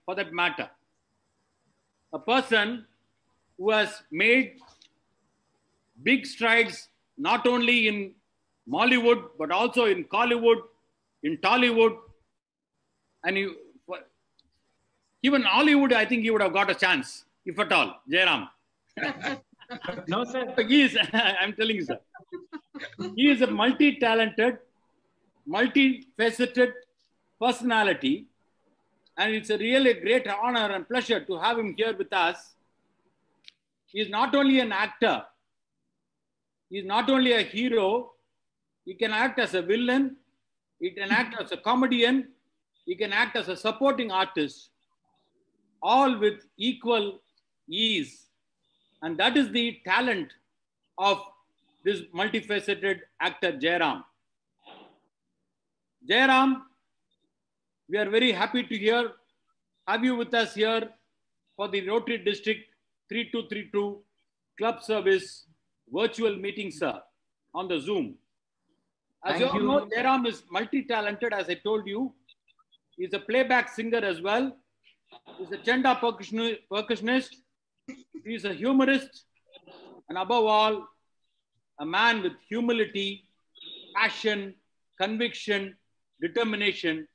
for that matter. A person who has made big strides not only in Mollywood but also in Collywood, in Tollywood, and even Hollywood. I think he would have got a chance, if at all. Jairam. No, sir. He is, I'm telling you, sir. He is a multi-talented, multifaceted personality, and it's a really great honor and pleasure to have him here with us. He is not only an actor, he is not only a hero, he can act as a villain, he can act as a comedian, he can act as a supporting artist, all with equal ease. And that is the talent of this multifaceted actor, Jairam. Jairam, we are very happy to have you with us here for the Rotary District 3232 Club Service virtual meeting, sir, on the Zoom. As you all know, Jairam is multi-talented, as I told you. He's a playback singer as well. He's a chenda percussionist. He's a humorist. And above all, a man with humility, passion, conviction, determination,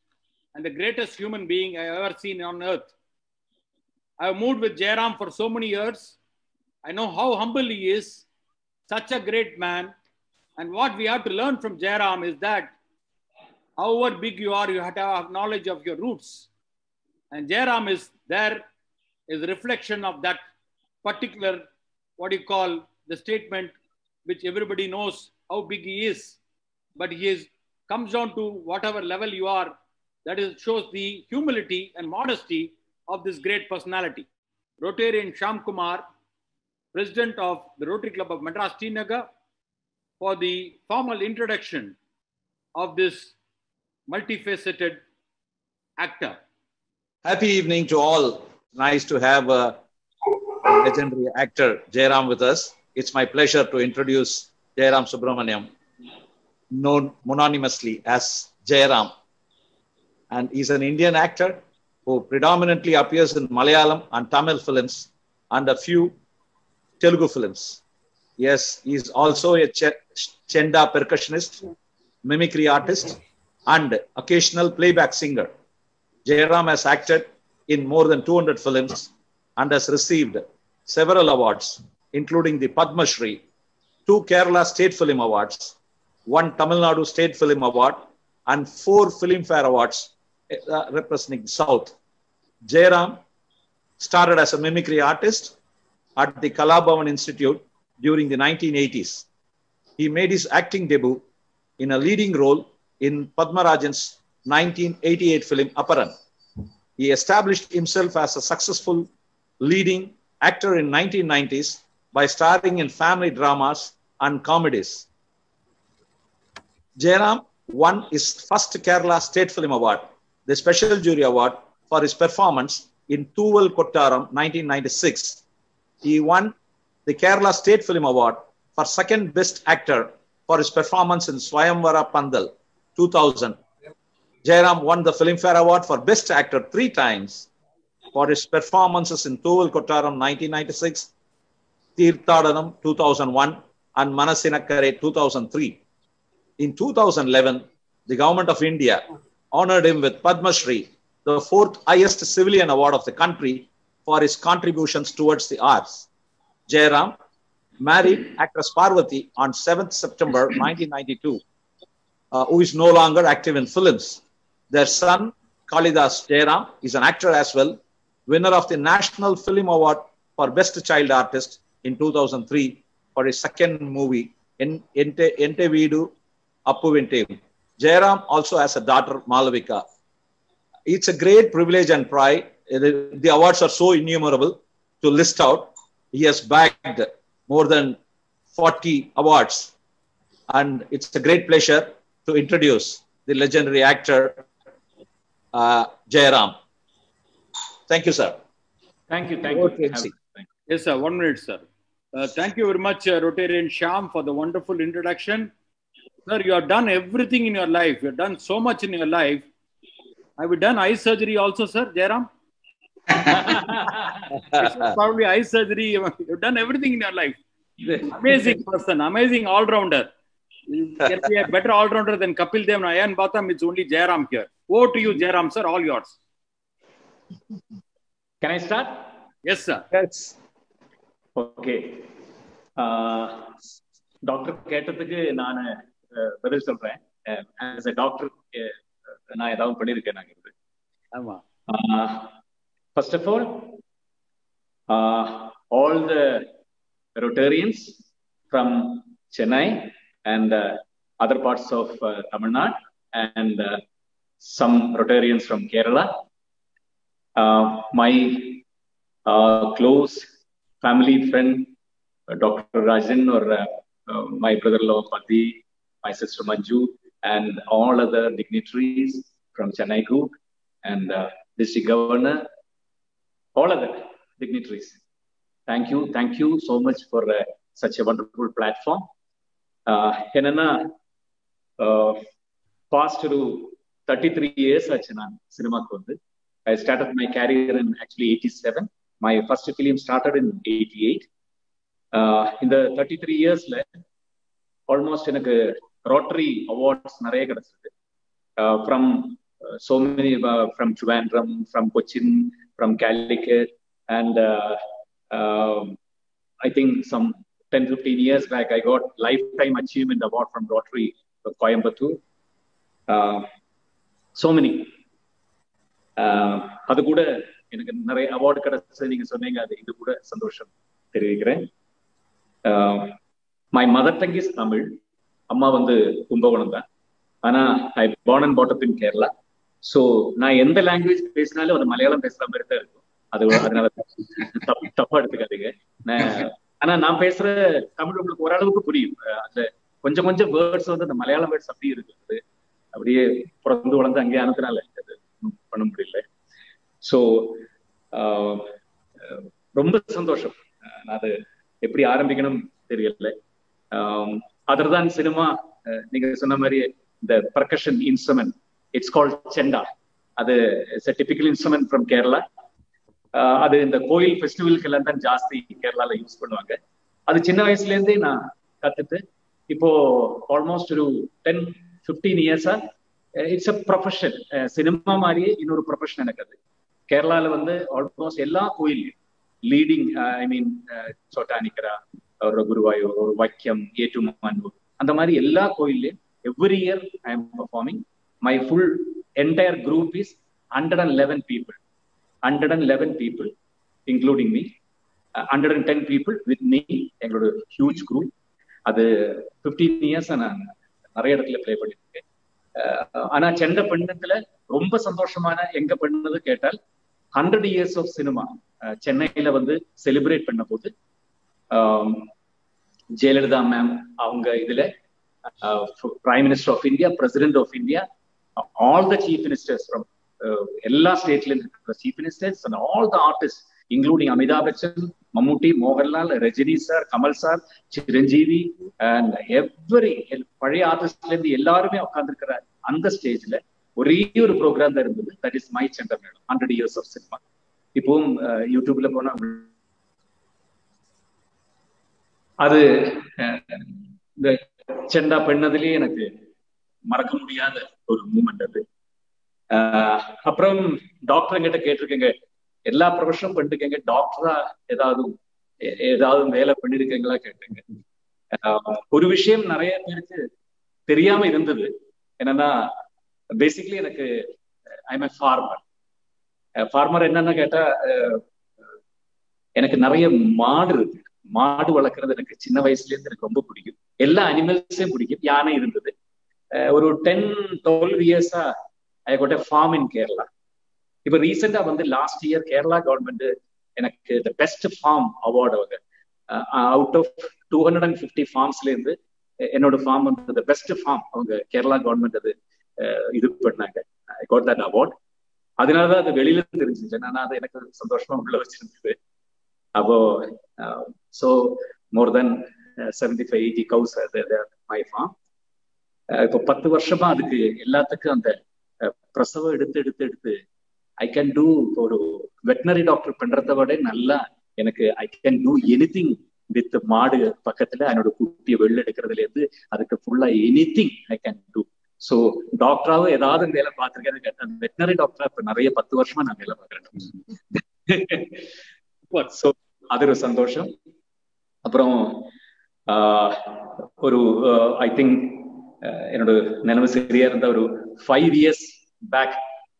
and the greatest human being I have ever seen on earth. I have moved with Jairam for so many years. I know how humble he is, such a great man. And what we have to learn from Jairam is that however big you are, you have to have knowledge of your roots. And Jairam is there is a reflection of that particular, what you call the statement, which everybody knows how big he is. But comes down to whatever level you are, that shows the humility and modesty of this great personality. Rotarian Shyam Kumar, President of the Rotary Club of Madras Srinagar, for the formal introduction of this multifaceted actor. Happy evening to all. Nice to have a legendary actor, Jairam, with us. It's my pleasure to introduce Jairam Subramaniam, known mononymously as Jairam. And he's an Indian actor who predominantly appears in Malayalam and Tamil films and a few Telugu films. Yes, he's also a chenda percussionist, mimicry artist, and occasional playback singer. Jairam has acted in more than 200 films and has received several awards, including the Padma Shri, 2 Kerala State Film Awards, 1 Tamil Nadu State Film Award, and 4 Filmfare Awards representing South. Jairam started as a mimicry artist at the Kalabhavan Institute during the 1980s. He made his acting debut in a leading role in Padmarajan's 1988 film Aparan. He established himself as a successful leading actor in 1990s by starring in family dramas and comedies. Jairam won his first Kerala State Film Award, the Special Jury Award, for his performance in Thuval Kottaram 1996. He won the Kerala State Film Award for second best actor for his performance in Swayamvara Pandal 2000. Jairam won the Filmfare Award for Best Actor 3 times for his performances in Thuval Kottaram 1996, Tirthadanam 2001, and Manasinakkare 2003. In 2011, the Government of India honored him with Padma Shri, the 4th highest civilian award of the country, for his contributions towards the arts. Jairam married actress Parvati on 7th September 1992, who is no longer active in films. Their son, Kalidas Jairam, is an actor as well, winner of the National Film Award for Best Child Artist in 2003 for his second movie, Ente Veedu Appu Vinte. Jairam also has a daughter, Malavika. It's a great privilege and pride. The awards are so innumerable to list out. He has bagged more than 40 awards. And it's a great pleasure to introduce the legendary actor, Jairam. Thank you, sir. Thank you. Thank you. Yes, sir. 1 minute, sir. Thank you very much, Rotarian Shyam, for the wonderful introduction. Sir, you have done everything in your life. You have done so much in your life. Have you done eye surgery also, sir, Jairam? Probably eye surgery. You've done everything in your life. Amazing person, amazing all-rounder. You can be a better all-rounder than Kapil Dev and Ayan Batham. It's only Jairam here. Over to you, Jairam, sir. All yours. Can I start? Yes, sir. Yes. Okay. Doctor கேட்டதுக்கு நான் பதில் சொல்றேன். As a doctor, நான் ஏதாவது பண்ணியிருக்கேன் நாங்க. ஆமா. First of all the Rotarians from Chennai and other parts of Tamil Nadu and some Rotarians from Kerala. My close family friend, Dr. Rajan, or my brother-in-law Pati, my sister Manju, and all other dignitaries from Chennai group and district governor, all other dignitaries. Thank you so much for such a wonderful platform. Enna past 33 years aachana cinema ku vandu. I started my career in actually 87. My first film started in 88. In the 33 years la almost எனக்கு Rotary awards நிறைய கிடைச்சது. From so many, from Trivandrum, from Cochin, from Calicut, and I think some 10-15 years back I got Lifetime Achievement Award from Rotary of Coimbatore. So many. அது கூட எனக்கு நிறைய award கிடைச்சது நீங்க சொன்னீங்க, அது இது கூட சந்தோஷம் தெரிவிக்கிறேன். My mother tongue is Tamil. அம்மா வந்து கும்பகோணம் தான். ஆனா ஐ born and brought up in Kerala. So நான் எந்த லாங்குவேஜ் பேசினாலும் அது மலையாளம் பேசுற மாதிரி தான் இருக்கும். அதனால தப்பா எடுத்துக்காதீங்க. ஆனா நான் பேசுற தமிழ் உங்களுக்கு ஓரளவுக்கு புரியும். அதுல கொஞ்சம் கொஞ்சம் வேர்ட்ஸ் வந்து அந்த மலையாளம் வேர்ட்ஸ் அப்படியே இருக்குது. அப்படியே பிறந்து வளர்ந்து அங்கேயே அனுப்புனால அது பண்ண முடியல. ஸோ ரொம்ப சந்தோஷம். நான் அது எப்படி ஆரம்பிக்கணும் தெரியல. அதர் தான் சினிமா, நீங்க சொன்ன மாதிரி இந்த பர்கஷன் இன்ஸ்ட்ருமெண்ட், இட்ஸ் கால்ட் செண்டா. அது it's a typical instrument from Kerala. அது இந்த கோயில் ஃபெஸ்டிவலுக்கு எல்லாம் தான் ஜாஸ்தி கேரளால யூஸ் பண்ணுவாங்க. அது சின்ன வயசுல இருந்தே நான் கத்துட்டு இப்போ ஆல்மோஸ்ட் ஒரு 10-15 இயர்ஸா இட்ஸ் அ ப்ரொஃபஷன். சினிமா மாதிரியே இன்னொரு ப்ரொஃபஷன் எனக்கு. அது கேரளால வந்து ஆல்மோஸ்ட் எல்லா கோயிலையும் லீடிங், ஐ மீன் சோட்டானிக்கரா, ஒரு குருவாயூர், ஒரு வைக்கம், ஏட்டுமானூர், அந்த மாதிரி எல்லா கோயிலையும் every year I am performing. My full entire group is 111 people. 111 people, including me. 110 people with me. எங்களோட ஹியூஜ் குரூப். அது 15 இயர்ஸ் நான் நிறைய இடத்துல பிளே பண்ணிருக்கேன். ஆனா செண்ட பெண்ணத்துல ரொம்ப சந்தோஷமான எங்க பண்ணது கேட்டால் 100 years of cinema சென்னையில வந்து செலிப்ரேட் பண்ண போது ஜெயலலிதா மேம் அவங்க இதுல prime minister of India, president of India, all the chief ministers from எல்லா ஸ்டேட்ல இருக்கிற chief ministers and all the artist including Amitabh Bachchan, Mammootty, Mohanlal, Rajini sir, Kamal sir, Chiranjeevi and every பழைய ஆர்டிஸ்ட்ல இருந்து எல்லாருமே உட்கார்ந்துருக்கிற அந்த ஸ்டேஜ்ல ஒரே ஒரு ப்ரோக்ராம் தான் இருந்தது. தட் இஸ் மை செண்டா மேடம், 100 years of cinema. இப்பவும் யூடியூப்ல போனா அது இந்த செண்டா பெண்ணதுலயே எனக்கு மறக்க முடியாத ஒரு மூமெண்ட் அது. அப்புறம் டாக்டர் கிட்ட கேட்டிருக்கேங்க, எல்லா ப்ரொஃபஷனும் பண்ணிருக்கேங்க, டாக்டரா ஏதாவது வேலை பண்ணிருக்கீங்களா கேட்டேங்க. ஒரு விஷயம் நிறைய பேருக்கு தெரியாம இருந்தது என்னன்னா, பேசிக்கலி எனக்கு I am a farmer. Farmer என்னன்னு கேட்டா, எனக்கு நிறைய மாடு இருக்கு. மாடு வளர்க்கறது எனக்கு சின்ன வயசுல இருந்து எனக்கு ரொம்ப பிடிக்கும். எல்லா அனிமல்ஸையும் பிடிக்கும். யானை இருந்தது. ஒரு 10-12 இயர்ஸா I got a farm in Kerala. இப்ப ரீசெண்டா வந்து லாஸ்ட் இயர் கேரளா கவர்மெண்ட் எனக்கு த பெஸ்ட் ஃபார்ம் அவார்டு அவங்க அவுட் ஆஃப் 250 ஃபார்ம்ஸ்ல இருந்து என்னோட ஃபார்ம் வந்து த பெஸ்ட் ஃபார்ம் அவங்க கேரளா கவர்மெண்ட் அது இது பண்ணாங்க. I got that award. அதனாலதான் அது வெளியில தெரிஞ்சிச்சு. ஆனா அது எனக்கு சந்தோஷமா உள்ள வச்சிருந்தது. அப்போ so more then 75-80 cows my farm. இப்போ 10 வருஷமா அதுக்கு எல்லாத்துக்கும் அந்த பிரசவம் எடுத்து ஐ கேன் டூ ஒரு வெட்டினரி டாக்டர் பண்றதை விட நல்லா எனக்கு I can do anything with மாடு பக்கத்துல என்னோட குட்டியை வெளில எடுக்கிறதுல இருந்து அதுக்கு ஃபுல்லா anything I can do. So டாக்டராவும் ஏதாவது வேலை பார்த்துருக்கேன்னு கேட்டேன். வெட்டினரி டாக்டரா இப்ப நிறைய 10 வருஷமா நான் வேலை பார்க்குறேன். ஸோ அது ஒரு சந்தோஷம். அப்புறம் ஒரு ஐ திங்க் என்னோட நினைவு சரியா இருந்த ஒரு 5 years பேக்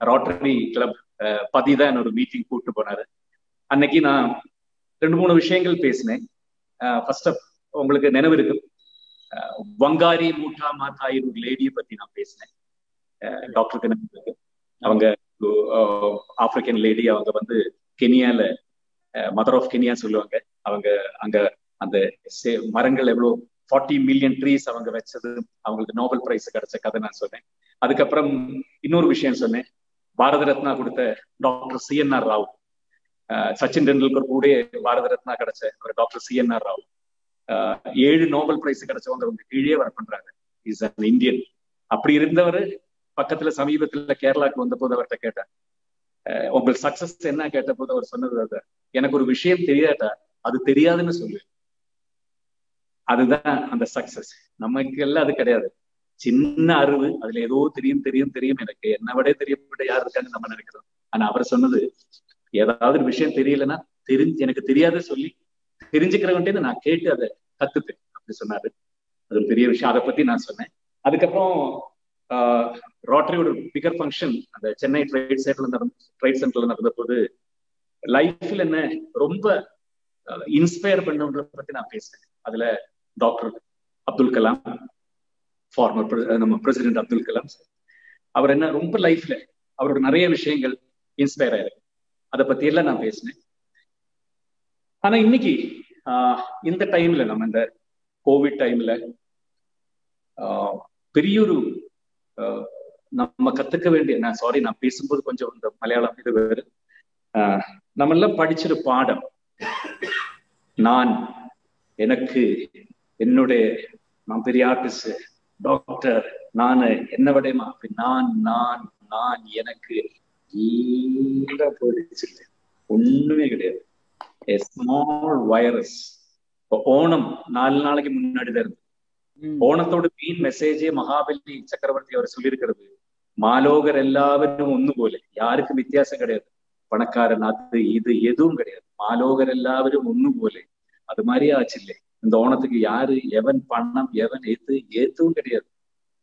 ரோட்டரி கிளப் பதிதான் என்னோட மீட்டிங் கூப்பிட்டு போனாரு. அன்னைக்கு நான் 2-3 விஷயங்கள் பேசினேன். ஃபர்ஸ்ட் உங்களுக்கு நினைவு இருக்கு, வங்காரி மூட்டா மாதாயி ஒரு லேடியை பத்தி நான் பேசினேன். டாக்டருக்கு நினைவு இருக்கு. அவங்க ஆப்பிரிக்கன் லேடி. அவங்க வந்து கெனியால மதர் ஆஃப் கெனியா சொல்லுவாங்க. அவங்க அங்க அந்த மரங்கள் எவ்வளவு 40 million ட்ரீஸ் அவங்க வச்சது, அவங்களுக்கு நோபல் பிரைஸ் கிடைச்ச கதை நான் சொன்னேன். அதுக்கப்புறம் இன்னொரு விஷயம் சொன்னேன், பாரத ரத்னா கொடுத்த டாக்டர் CNR ராவ், சச்சின் டெண்டுல்கர் கூட பாரத ரத்னா கிடைச்ச ஒரு doctor CNR Rao 7 Nobel prize கிடைச்சவங்க அவங்க கீழே வர பண்றாங்க. Is an Indian. அப்படி இருந்தவர் பக்கத்துல சமீபத்துல கேரளாவுக்கு வந்த போது அவர்கிட்ட கேட்டார், உங்களுக்கு சக்சஸ் என்ன கேட்ட போது அவர் சொன்னது, எனக்கு ஒரு விஷயம் தெரியாதா, அது தெரியாதுன்னு சொல்லு. அதுதான் அந்த சக்சஸ். நமக்கு எல்லாம் அது கிடையாது. சின்ன அறிவு, அதுல ஏதோ தெரியும் தெரியும் தெரியும், எனக்கு என்ன விட தெரியப்பட்ட யார் இருக்காங்க நம்ம நினைக்கிறோம். ஆனா அவர் சொன்னது, ஏதாவது ஒரு விஷயம் தெரியலன்னா எனக்கு தெரியாத சொல்லி தெரிஞ்சுக்கிறவன்ட்டு நான் கேட்டு அதை கத்துப்பேன் அப்படி சொன்னாரு. அது ஒரு பெரிய விஷயம். அதை பத்தி நான் சொன்னேன். அதுக்கப்புறம் ரோட்டரியோட பிகர் ஃபங்க்ஷன் அந்த சென்னை ட்ரேட் சென்டர்ல நடந்த போது லைஃப்ல என்ன ரொம்ப இன்ஸ்பயர் பண்ணன்றத பத்தி நான் பேசினேன். அதுல டாக்டர் அப்துல் கலாம், ஃபார்மர் நம்ம பிரசிடென்ட் அப்துல் கலாம், அவர் என்ன ரொம்ப லைஃப்ல அவரோட நிறைய விஷயங்கள் இன்ஸ்பயர் ஆயிருக்கு. அதை பத்தி எல்லாம் நான் பேசினேன். ஆனா இன்னைக்கு இந்த டைம்ல, நம்ம இந்த கோவிட் டைம்ல பெரிய ஒரு நம்ம கத்துக்க வேண்டிய, நான் பேசும்போது கொஞ்சம் இந்த மலையாளம் இது வேறு, நம்ம எல்லாம் படிச்சிரு பாடம், எனக்கு என்னுடைய நான் பெரிய ஆர்டிஸ்ட் டாக்டர், நானு என்ன விடையுமா அப்படி நான் எனக்கு போயிடுச்சு, ஒண்ணுமே கிடையாது. Small virus. ஓணம் 4 நாளைக்கு முன்னாடி தான் இருந்து. ஓணத்தோட மெயின் மெசேஜே மகாபலி சக்கரவர்த்தி அவர் சொல்லியிருக்கிறது, மாலோகர் எல்லாவரும் ஒண்ணு போல, யாருக்கும் வித்தியாசம் கிடையாது, பணக்காரன் அது இது எதுவும் கிடையாது, மாலோகர் எல்லாவரும் ஒண்ணு போல. அது மாதிரியே ஆச்சு இல்லை இந்த ஓணத்துக்கு. யாரு எவன் பணம் எவன் ஏத்துவும் கிடையாது.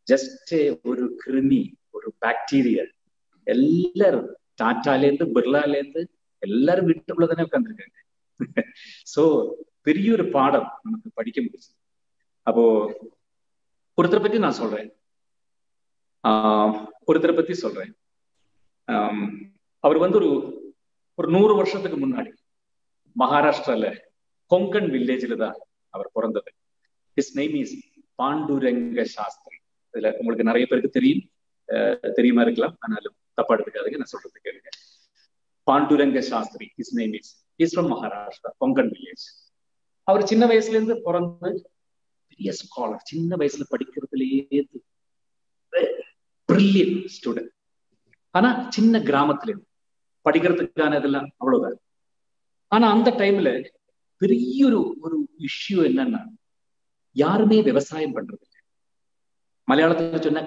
ஜஸ்ட் ஒரு கிருமி, ஒரு பாக்டீரியா. எல்லாரும் டாட்டால இருந்து பிர்லால இருந்து எல்லாரும் வீட்டுக்குள்ளதானே உட்கார்ந்துருக்காங்க. சோ பெரிய ஒரு பாடம் நமக்கு படிக்க முடிச்சு. அப்போ ஒருத்தரை பத்தி நான் சொல்றேன், அவர் வந்து ஒரு 100 வருஷத்துக்கு முன்னாடி மகாராஷ்டிரால கொங்கன் வில்லேஜ்ல தான் அவர் பிறந்தது. His name is Panduranga Shastri. இதுல உங்களுக்கு நிறைய பேருக்கு தெரியுமா இருக்கலாம், ஆனாலும் தப்பா எடுத்துக்காதீங்க, நான் சொல்றது கேளுங்க. Pandurang Shastri, his name is from Maharashtra, Konkan village. அவர் சின்ன வயசுல இருந்து பிறந்து பெரிய ஸ்காலர், சின்ன வயசுல படிக்கிறதுலேயே பிரில்லியன்ட் ஸ்டூடெண்ட். ஆனா சின்ன கிராமத்துல இருந்து படிக்கிறதுக்கான இதெல்லாம் அவ்வளவுதான். ஆனா அந்த டைம்ல பெரிய ஒரு இஷ்யூ என்னன்னா, யாருமே விவசாயம் பண்றது இல்லை. மலையாளத்துல சொன்னா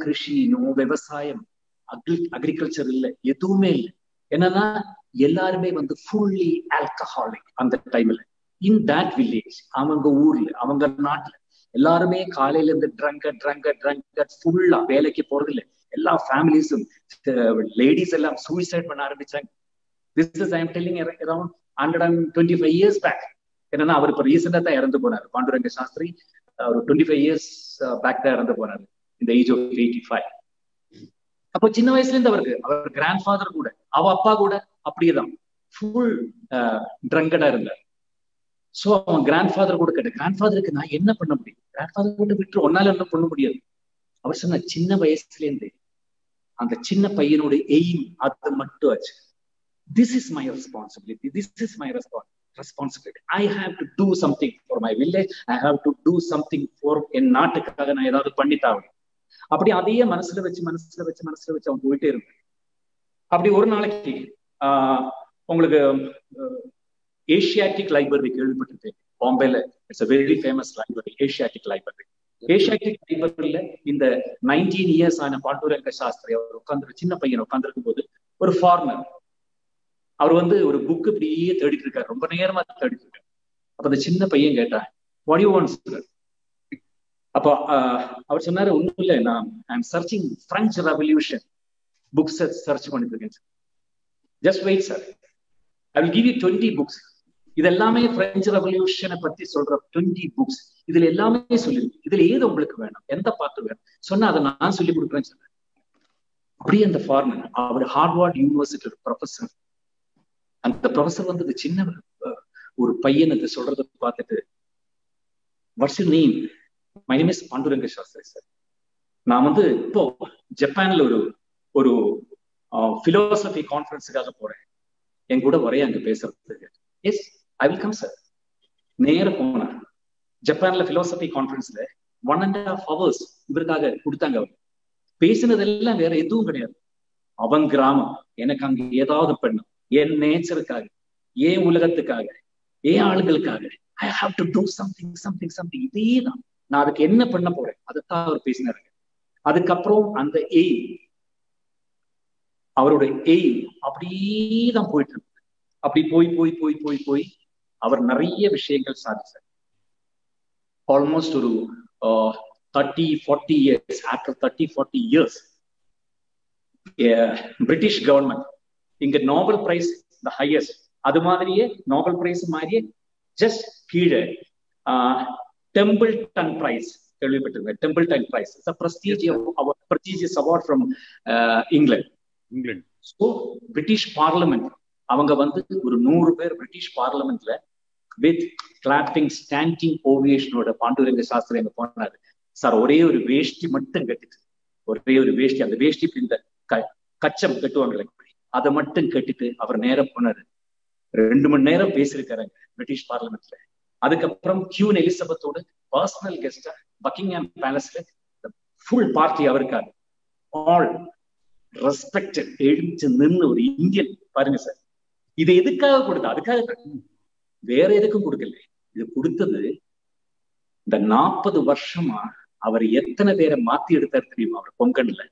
கிருஷி நோ விவசாயம், அக்ரிகல்ச்சர் இல்லை, எதுவுமே இல்லை. என்னன்னா எல்லாருமே வந்து ஃபுல்லி ஆல்கஹாலிக் அந்த டைம்ல. இன் தட் வில்லேஜ், அவங்க ஊர்ல அவங்க நாட்டுல எல்லாருமே காலையில இருந்து ட்ரங்கட் ஃபுல்லா வேலைக்கு போறது இல்லை. எல்லா ஃபேமிலிஸும் லேடிஸ் எல்லாம் சூசைட் பண்ண ஆரம்பிச்சாங்க. This is I am telling around 125 years back. என்னன்னா அவர் இப்ப ரீசெண்டா தான் இறந்து போனார். பாண்டுரங்க சாஸ்திரி ஒரு 25 years பேக் தான் இறந்து போனாரு, இந்த ஏஜ் ஆஃப் 85. அப்போ சின்ன வயசுல இருந்து அவர் கிராண்ட் ஃபாதர் கூட, அப்பா கூட அப்படியேதான் ஃபுல் ட்ரங்கடா இருந்தார். சோ அவன் கிராண்ட் ஃபாதர் கூட கேட்ட, கிராண்ட் ஃபாதருக்கு நான் என்ன பண்ண முடியும், கிராண்ட் ஃபாதர் கூட விட்டு ஒன்னால என்ன பண்ண முடியாது. அவர் சொன்ன, சின்ன வயசுல இருந்து அந்த சின்ன பையனோட எய்ம் அது மட்டும் ஆச்சு. This is my responsibility, I have to do something for my village, I have to do something for என் நாட்டுக்காக நான் ஏதாவது பண்ணித்தாவேன். அப்படி அதையே மனசுல வச்சு அவன் போயிட்டே இருந்தான். அப்படி ஒரு நாளைக்கு உங்களுக்கு ஏஷியாட்டிக் லைப்ரரி கேள்விப்பட்டிருக்கேன் பாம்பேல. It's a very famous library, Asiatic library. Asiatic லைப்ரரியில இந்த 19 years ஆன பாண்டுரங்க சாஸ்திரி அவர் உட்கார்ந்து, சின்ன பையன் உட்கார்ந்துருக்கும் போது ஒரு ஃபாரினர் அவர் ஒரு புக் இப்படியே தேடிட்டு இருக்காரு, ரொம்ப நேரமா தேடிட்டு இருக்காரு. அப்ப அந்த சின்ன பையன் கேட்டான், வாட் யூ வாண்ட் சார்? அப்போ அவர் சொன்னாரு, ஒன்றும் இல்லை, நான் I'm searching French revolution books search பண்ணிட்டு இருக்கேன் sir. Just wait sir, I will give you 20 books. இது எல்லாமே பிரெஞ்சு ரெவல்யூஷனை பத்தி சொல்ற 20 books. இதுல எல்லாமே சொல்லிருக்கு, இதுல ஏது உங்களுக்கு வேணும், எந்த பாட்டு வேணும் சொன்னா அதை நான் சொல்லி கொடுக்குறேன்னு சொன்னேன். அப்படியே அந்த ஃபாரினர், அவர் ஹார்வர்ட் யூனிவர்சிட்டி ப்ரொஃபஸர். அந்த ப்ரொஃபஸர் சின்ன ஒரு பையன் அது சொல்றதை பார்த்துட்டு, what's your name? My name is Panduranga Shastri sir. நான் இப்போ ஜப்பான்ல ஒரு பிலோசபி கான்ஃபரன்ஸுக்காக போறேன், என் கூட வரைய அங்க பேசுறதுக்கு. Yes, I will come sir. நேர போனேன். ஜப்பான்ல பிலோசபி கான்ஃபரன்ஸ்ல 1.5 hours இவருக்காக கொடுத்தாங்க. அவர் பேசினதெல்லாம் வேற எதுவும் கிடையாது. அவன் கிராமம், எனக்கு அங்க ஏதாவது பண்ணும், என் நேச்சருக்காக, ஏன் உலகத்துக்காக, ஏன் ஆளுங்களுக்காக, I have to do something something something. இதேதான் நான் அதுக்கு என்ன பண்ண போறேன், அதைத்தான் அவர் பேசினாருங்க. அதுக்கப்புறம் அந்த அவரோட அப்படியே தான் போயிட்டு இருக்கு. அப்படி போய் போய் போய் போய் போய் அவர் நிறைய விஷயங்கள் சாதிச்சார். ஆல்மோஸ்ட் ஒரு 30-40 years, after 30-40 years, British government இங்க நோபல் பிரைஸ் த ஹையஸ்ட், அது மாதிரியே நோபல் பிரைஸ் மாதிரியே ஜஸ்ட் கீழே டெம்பிள்டன் பிரைஸ் கேள்விப்பட்டிருக்கேன். Templeton prize is a prestigious award from England. So British parliament அவங்க ஒரு 100 பேர் பிரிட்டிஷ் பார்லிமெண்ட்ல வித் கிளாப்பிங் ஸ்டாண்டிங் ஓவியேஷனோட பாண்டுரங்க சாஸ்திரி அங்க போனாரு. சார் ஒரே ஒரு வேஷ்டி மட்டும் கட்டிட்டு, ஒரே ஒரு வேஷ்டி, அந்த வேஷ்டி இந்த கச்சம் கட்டுவாங்களே, அதை மட்டும் கட்டிட்டு அவர் நேரம் போனாரு. 2 மணி நேரம் பேசியிருக்காருங்க பிரிட்டிஷ் பார்லிமெண்ட்ல. அதுக்கப்புறம் கியூன் எலிசபெத்தோட பர்சனல் கெஸ்டா பக்கிங்ஹாம் பேலஸ்ல ஃபுல் பார்ட்டி அவருக்காரு. ஆல் ரெஸ்பெக்டட், எழுந்து நின்று ஒரு இந்தியன் பாருங்க சார். இது எதுக்காக கொடுத்தா? அதுக்காக, வேற எதுக்கும் கொடுக்கல. இது கொடுத்தது இந்த 40 வருஷமா அவர் எத்தனை பேரை மாத்தி எடுத்தார் தெரியுமா? அவர் கொங்கன்ல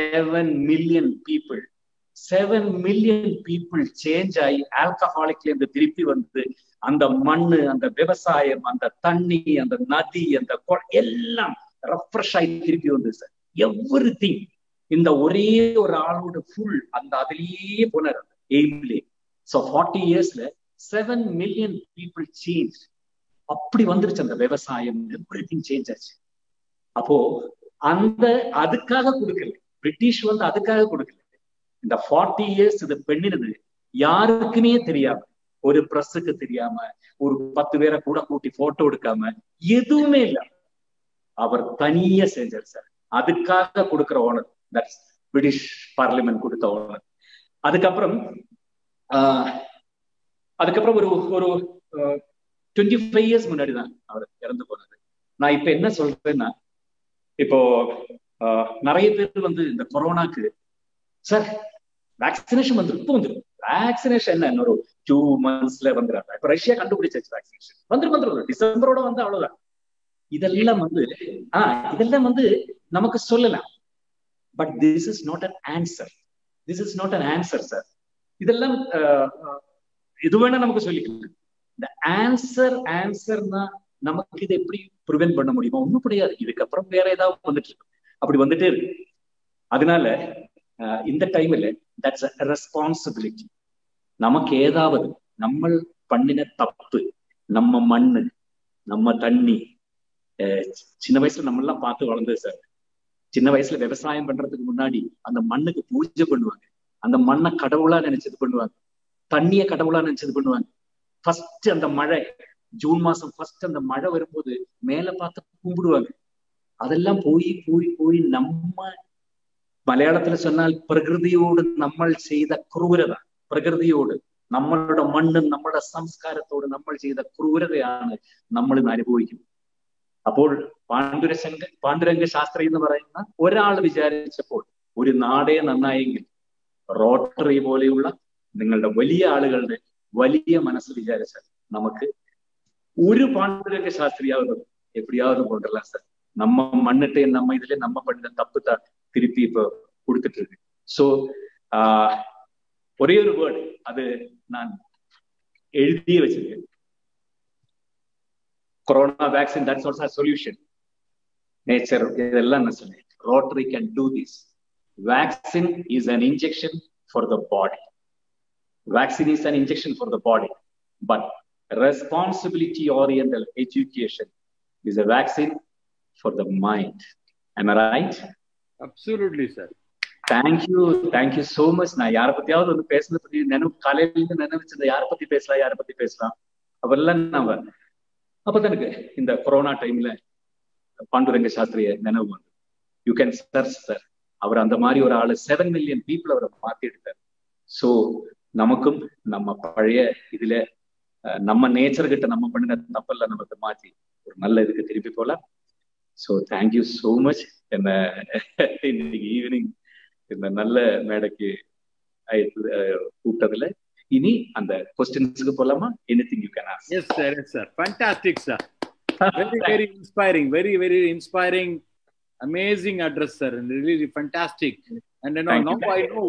7 million people, 7 million people change ஆகி ஆல்கஹாலிக்ல இருந்து திருப்பி அந்த மண்ணு, அந்த விவசாயம், அந்த தண்ணி, அந்த நதி, அந்த எல்லாம் ரெஃப்ரெஷ் ஆகி திருப்பி சார். எவ்ரிதிங் இந்த ஒரே ஒரு ஆளோட ஃபுல் அந்த அதுலயே போனார் எய்ம்லே. ஸோ 40 yearsல 7 million people சேஞ்ச். அப்படி வந்துருச்சு அந்த விவசாயம், எவ்ரிதிங் சேஞ்ச் ஆச்சு. அப்போ அதுக்காக கொடுக்கல பிரிட்டிஷ், அதுக்காக கொடுக்கல. இந்த 40 years இது பண்ணினது யாருக்குமே தெரியாம, ஒரு பிரஸுக்கு தெரியாம, ஒரு 10 பேரை கூட கூட்டி போட்டோ எடுக்காம, எதுவுமே இல்ல, அவர் தனியா செஞ்சார் சார். அதுக்காக கொடுக்கிற ஓனர், தட்ஸ் பிரிட்டிஷ் பார்லிமெண்ட் கொடுத்த ஓனர். அதுக்கப்புறம் ஒரு 25 years முன்னாடிதான் அவர் இறந்து போனாரு. நான் இப்ப என்ன சொல்றேன்னா, இப்போ நிறைய பேர் இந்த கொரோனாக்கு சார் வேக்சினேஷன் வந்துடும். வேக்சினேஷன் என்ன இன்னொரு 2 monthsல வந்துடுறாங்க. இப்ப ரஷ்யா கண்டுபிடிச்சாச்சு வேக்சினேஷன் வந்துடும். டிசம்பரோட அவ்வளவுதான். இதெல்லாம் இதெல்லாம் நமக்கு சொல்லலாம். But this is not an answer. This is not an answer sir. இதெல்லாம் இது வேணா நமக்கு சொல்லிக்கலாம். இந்த ஆன்சர்னா நமக்கு இதை எப்படி ப்ரிவென்ட் பண்ண முடியுமா? ஒன்றும் கிடையாது. இதுக்கப்புறம் வேற ஏதாவது வந்துட்டு இருக்கு, அப்படி வந்துட்டே இருக்கு. அதனால இந்த டைம்ல தட்ஸ் a ரெஸ்பான்சிபிலிட்டி. நமக்கு ஏதாவது நம்ம பண்ணின தப்பு, நம்ம மண்ணு, நம்ம தண்ணி, சின்ன வயசுல நம்ம எல்லாம் பார்த்து வளர்ந்தது சார். சின்ன வயசுல விவசாயம் பண்றதுக்கு முன்னாடி அந்த மண்ணுக்கு பூஜை பண்ணுவாங்க, அந்த மண்ணை கடவுளா நினைச்சது பண்ணுவாங்க, தண்ணிய கடவுளா நினைச்சது பண்ணுவாங்க. ஃபர்ஸ்ட் அந்த மழை, ஜூன் மாசம் ஃபர்ஸ்ட் அந்த மழை வரும்போது மேல பார்த்து கும்பிடுவாங்க. அதெல்லாம் போய் போய் போய் நம்ம மலையாளத்துல சொன்னால் பிரகிருதியோடு നമ്മൾ செய்த ക്രൂരത, പ്രകൃതിയോട് നമ്മളുടെ മണ്ണും നമ്മുടെ സംസ്കാരത്തോട് നമ്മൾ ചെയ്ത ക്രൂരതയാണ് നമ്മൾ ഇന്ന് അനുഭവിക്കുന്നത്. അപ്പോൾ പാണ്ഡുരംഗ ശാസ്ത്രി എന്ന് പറയുന്ന ഒരാൾ വിചാരിച്ചപ്പോൾ ഒരു നാടേ നന്നായെങ്കിൽ റോട്ടറി പോലെയുള്ള നിങ്ങളുടെ വലിയ ആളുകളുടെ വലിയ മനസ്സ് വിചാരിച്ചാൽ നമുക്ക് ഒരു പാണ്ഡുരംഗ ശാസ്ത്രിയാവുന്നത് എവിടെയാவது கொண்டுடலாம் சார். நம்ம மண்ணிட்டு நம்ம இதுல நம்ம பண்ண தப்பு திருப்பி இப்போ கொடுத்துட்டு இருக்கு. ஸோ ஒரே ஒரு வேர்டு அது நான் எழுதியே வச்சிருக்கேன். Corona vaccine, that's also solution. Nature இதெல்லாம் நான் சொன்னேன். Rotary can do this. Vaccine is an injection for the body. Vaccine is an injection for the body, but responsibility oriented education is a vaccine for the mind. Am I right? Absolutely, sir. Thank you so much. நான் யாரை பத்தியாவது வந்து பேசுறத பத்தி காலையில இருந்து நினைச்சது, யாரை பத்தி பேசலாம் அவெல்லாம் நம்ம அப்பதான் எனக்கு இந்த கொரோனா டைம்ல பாண்டுரங்க சாஸ்திரிய நினைவு வந்து, யூ கேன் சர்ச் சார். அவர் அந்த மாதிரி ஒரு ஆளு 7 million people அவரை மாத்தி எடுத்தார். ஸோ நமக்கும் நம்ம பழைய இதுல நம்ம நேச்சர் கிட்ட நம்ம பண்ணின தப்பல்ல நம்ம மாற்றி ஒரு நல்ல இதுக்கு திருப்பி போலாம். So thank you so much. என்ன இன்னைக்கு ஈவினிங் இந்த நல்ல மேடைக்கு கூப்பிட்டதுல. இனி அந்த கொஸ்டின்ஸ்க்கு போலாமா? Anything you can ask. Yes sir, yes sir. Fantastic sir. very inspiring, very inspiring, amazing address, sir, and really fantastic. And now I know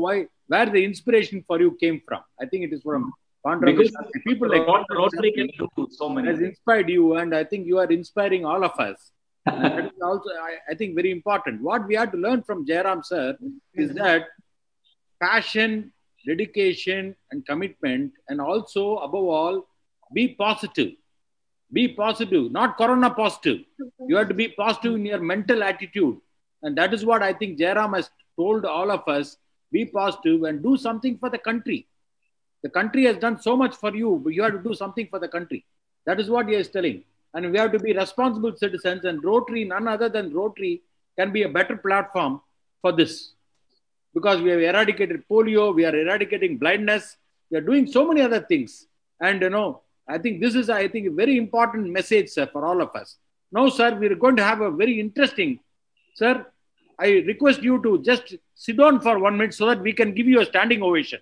where the inspiration for you came from. I think it is from because people like Rotary can do so many has inspired you, and I think you are inspiring all of us. And that is also, I think, very important. What we have to learn from Jairam sir is that passion, dedication, and commitment, and also above all, be positive. Be positive, not corona positive. You have to be positive in your mental attitude. And that is what I think Jairam has told all of us. Be positive and do something for the country. The country has done so much for you, but you have to do something for the country. That is what he is telling. And we have to be responsible citizens, and Rotary, none other than Rotary, can be a better platform for this. Because we have eradicated polio, we are eradicating blindness, we are doing so many other things. And I think this is, a very important message, sir, for all of us. Now, sir, we are going to have a very interesting, sir, I request you to just sit down for 1 minute so that we can give you a standing ovation.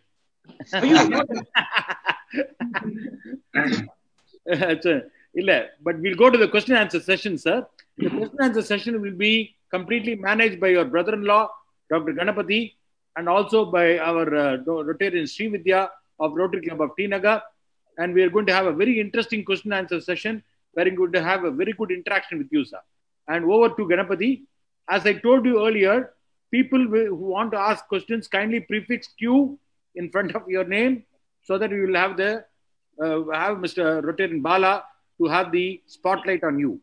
But we'll go to the question answer session, sir. The question answer session will be completely managed by your brother-in-law, Dr. Ganapathy, and also by our Rotarian Sri Vidya of Rotary Club of T. Nagar. And we are going to have a very interesting question answer session where we're going to have a very good interaction with you, sir. And over to Ganapathy. As I told you earlier, people who want to ask questions, kindly prefix Q in front of your name so that we will have have Mr. Rotarian Bala to have the spotlight on you.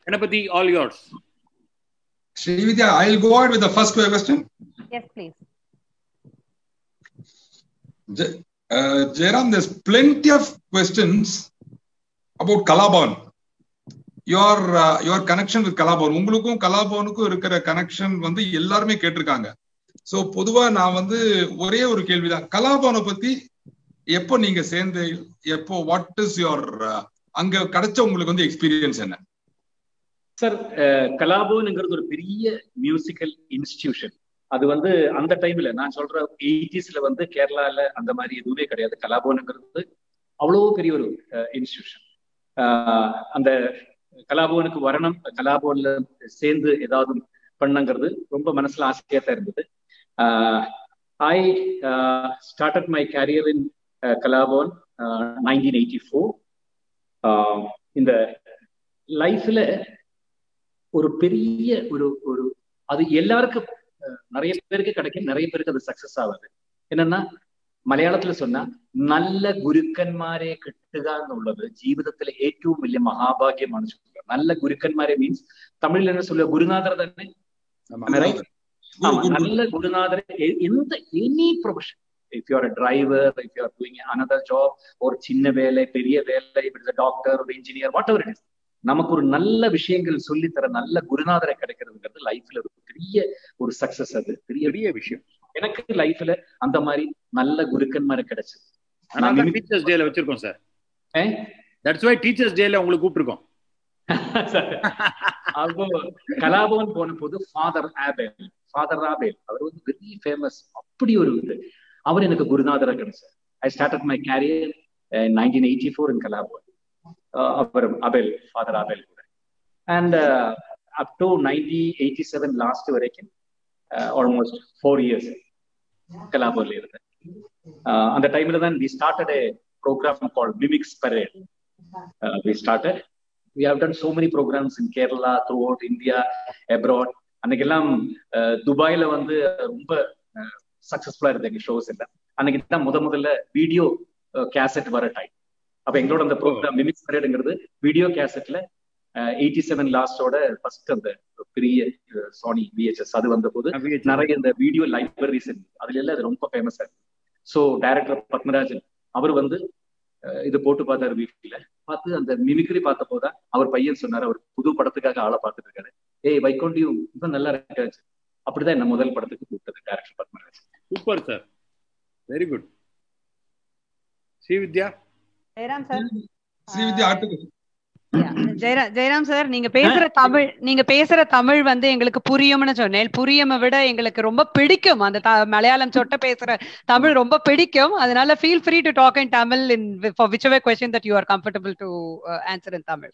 Ganapathy, all yours. Srividya, I'll go ahead with the first question. Yes, please. Jairam, there's plenty of questions about Kalaban. Your connection with Kalaban. உங்களுக்கும் கலாபவனுக்கும் இருக்கிற connection வந்து எல்லாருமே கேட்டிருக்காங்க. So பொதுவா நான் வந்து ஒரே ஒரு கேள்விதான். கலாபவனை பத்தி எப்போ நீங்க சேர்ந்து, எப்போ, வாட் இஸ் யுவர் அங்க கிடைச்ச உங்களுக்கு வந்து எக்ஸ்பீரியன்ஸ் என்ன? சார், கலாபவன்ங்கிறது ஒரு பெரிய மியூசிக்கல் இன்ஸ்டிடியூஷன். அது வந்து அந்த டைம்ல நான் சொல்ற 80s வந்து கேரளால அந்த மாதிரி எதுவுமே கிடையாது. கலாபவன்ங்கிறது அவ்வளோ பெரிய ஒரு இன்ஸ்டிடியூஷன். அந்த கலாபவனுக்கு வரணும், கலாபவன்ல சேர்ந்து ஏதாவது பண்ணுங்கிறது ரொம்ப மனசுல ஆசையா தான் இருந்தது. ஐ ஸ்டார்டட் மை கேரியர் இன் கலாபவன் 1984. இந்த லைஃப்ல ஒரு பெரிய ஒரு அது எல்லாருக்கும் நிறைய பேருக்கு கிடைக்கும், நிறைய பேருக்கு அது சக்சஸ் ஆகாது. என்னன்னா മലയാളത്തിൽ சொன்னா നല്ല ഗുരുക്കന്മാരെ കിട്ടുക എന്നുള്ളത് ജീവിതത്തിലെ ഏറ്റവും വലിയ മഹാഭാഗ്യമാണ്. നല്ല ഗുരുക്കന്മാരെ മീൻസ് തമിഴിൽ என்ன சொல்ல, குருநாதர் தானே? நல்ல குருநாதர் எந்த any profession, if you are a driver, if you are doing another job, ஒரு சின்ன வேலை பெரிய வேலை, if it's a doctor or engineer, whatever it is, நமக்கு ஒரு நல்ல விஷயங்கள் சொல்லி தர நல்ல குருநாதரை கிடைக்கிறதுங்கிறது லைஃப்ல ஒரு பெரிய ஒரு சக்சஸ். அது பெரிய விஷயம். எனக்கு லைஃப்ல அந்த மாதிரி நல்ல குருக்கன்மாரை கிடைச்சது. டீச்சர்ஸ் டேல வச்சிருக்கோம் சார். தட்ஸ் வை டீச்சர்ஸ் டேல உங்களுக்கு கூப்பிட்டுருக்கோம். அப்போ கலாபவன் போன போது ஃபாதர் ஆபேல் அவர் வந்து வெரி ஃபேமஸ். அப்படி ஒரு இது அவர் எனக்கு குருநாதராக கிடைச்சார். I started my career in 1984 in Colabon. அவர் அபேல், ஃபாதர் அபேல் கூட. And up to 1987 லாஸ்ட் வரைக்கும் almost 4 years Colabonல இருந்தேன். அந்த டைம்ல தான் we started a program called Mimics Parade. We have done so many programs in Kerala, throughout India, abroad. அன்னைக்கெல்லாம் துபாயில வந்து ரொம்ப சக்சஸ்ஃபுல்லா இருந்த எங்க ஷோஸ் எல்லாம். அன்னைக்கு தான் முதல்ல வீடியோ கேசட் வர டைம். அப்ப எங்களோட அந்த ப்ரோக்ராம் மிமிக்ஸ் பரேடுங்கிறது வீடியோ கேசட்ல 87 லாஸ்டோட ஃபர்ஸ்ட் அந்த பெரிய சோனி VHS அது வந்த போது நிறைய இந்த வீடியோ லைப்ரரிஸ் அதுல எல்லாம் அது ரொம்ப ஃபேமஸா இருக்கு. ஸோ டைரக்டர் பத்மராஜன் அவர் வந்து இது போட்டு பார்த்தாரு வீட்டுல பார்த்து அந்த மிமிக்ரி பார்த்த போதான் அவர் பையன் சொன்னாரு, அவர் புது படத்துக்காக ஆளை பார்த்துட்டு இருக்காரு. ஏய் வைக்கொண்டியும் இவன் நல்லா இருக்காச்சு. அப்படிதான் என்ன முதல் படத்துக்கு கூப்பிட்டது director Padmarajan. Super sir, very good. Srividya. Jayaram sir. Srividya. Jayaram sir, நீங்க பேசுற தமிழ் வந்து எங்களுக்கு புரியும்னு சொன்னேன். புரியுமை விட எங்களுக்கு ரொம்ப பிடிக்கும். அந்த மலையாளம் சொட்ட பேசுற தமிழ் ரொம்ப பிடிக்கும். அதனால feel free to talk in Tamil for whichever question that you are comfortable to answer in Tamil.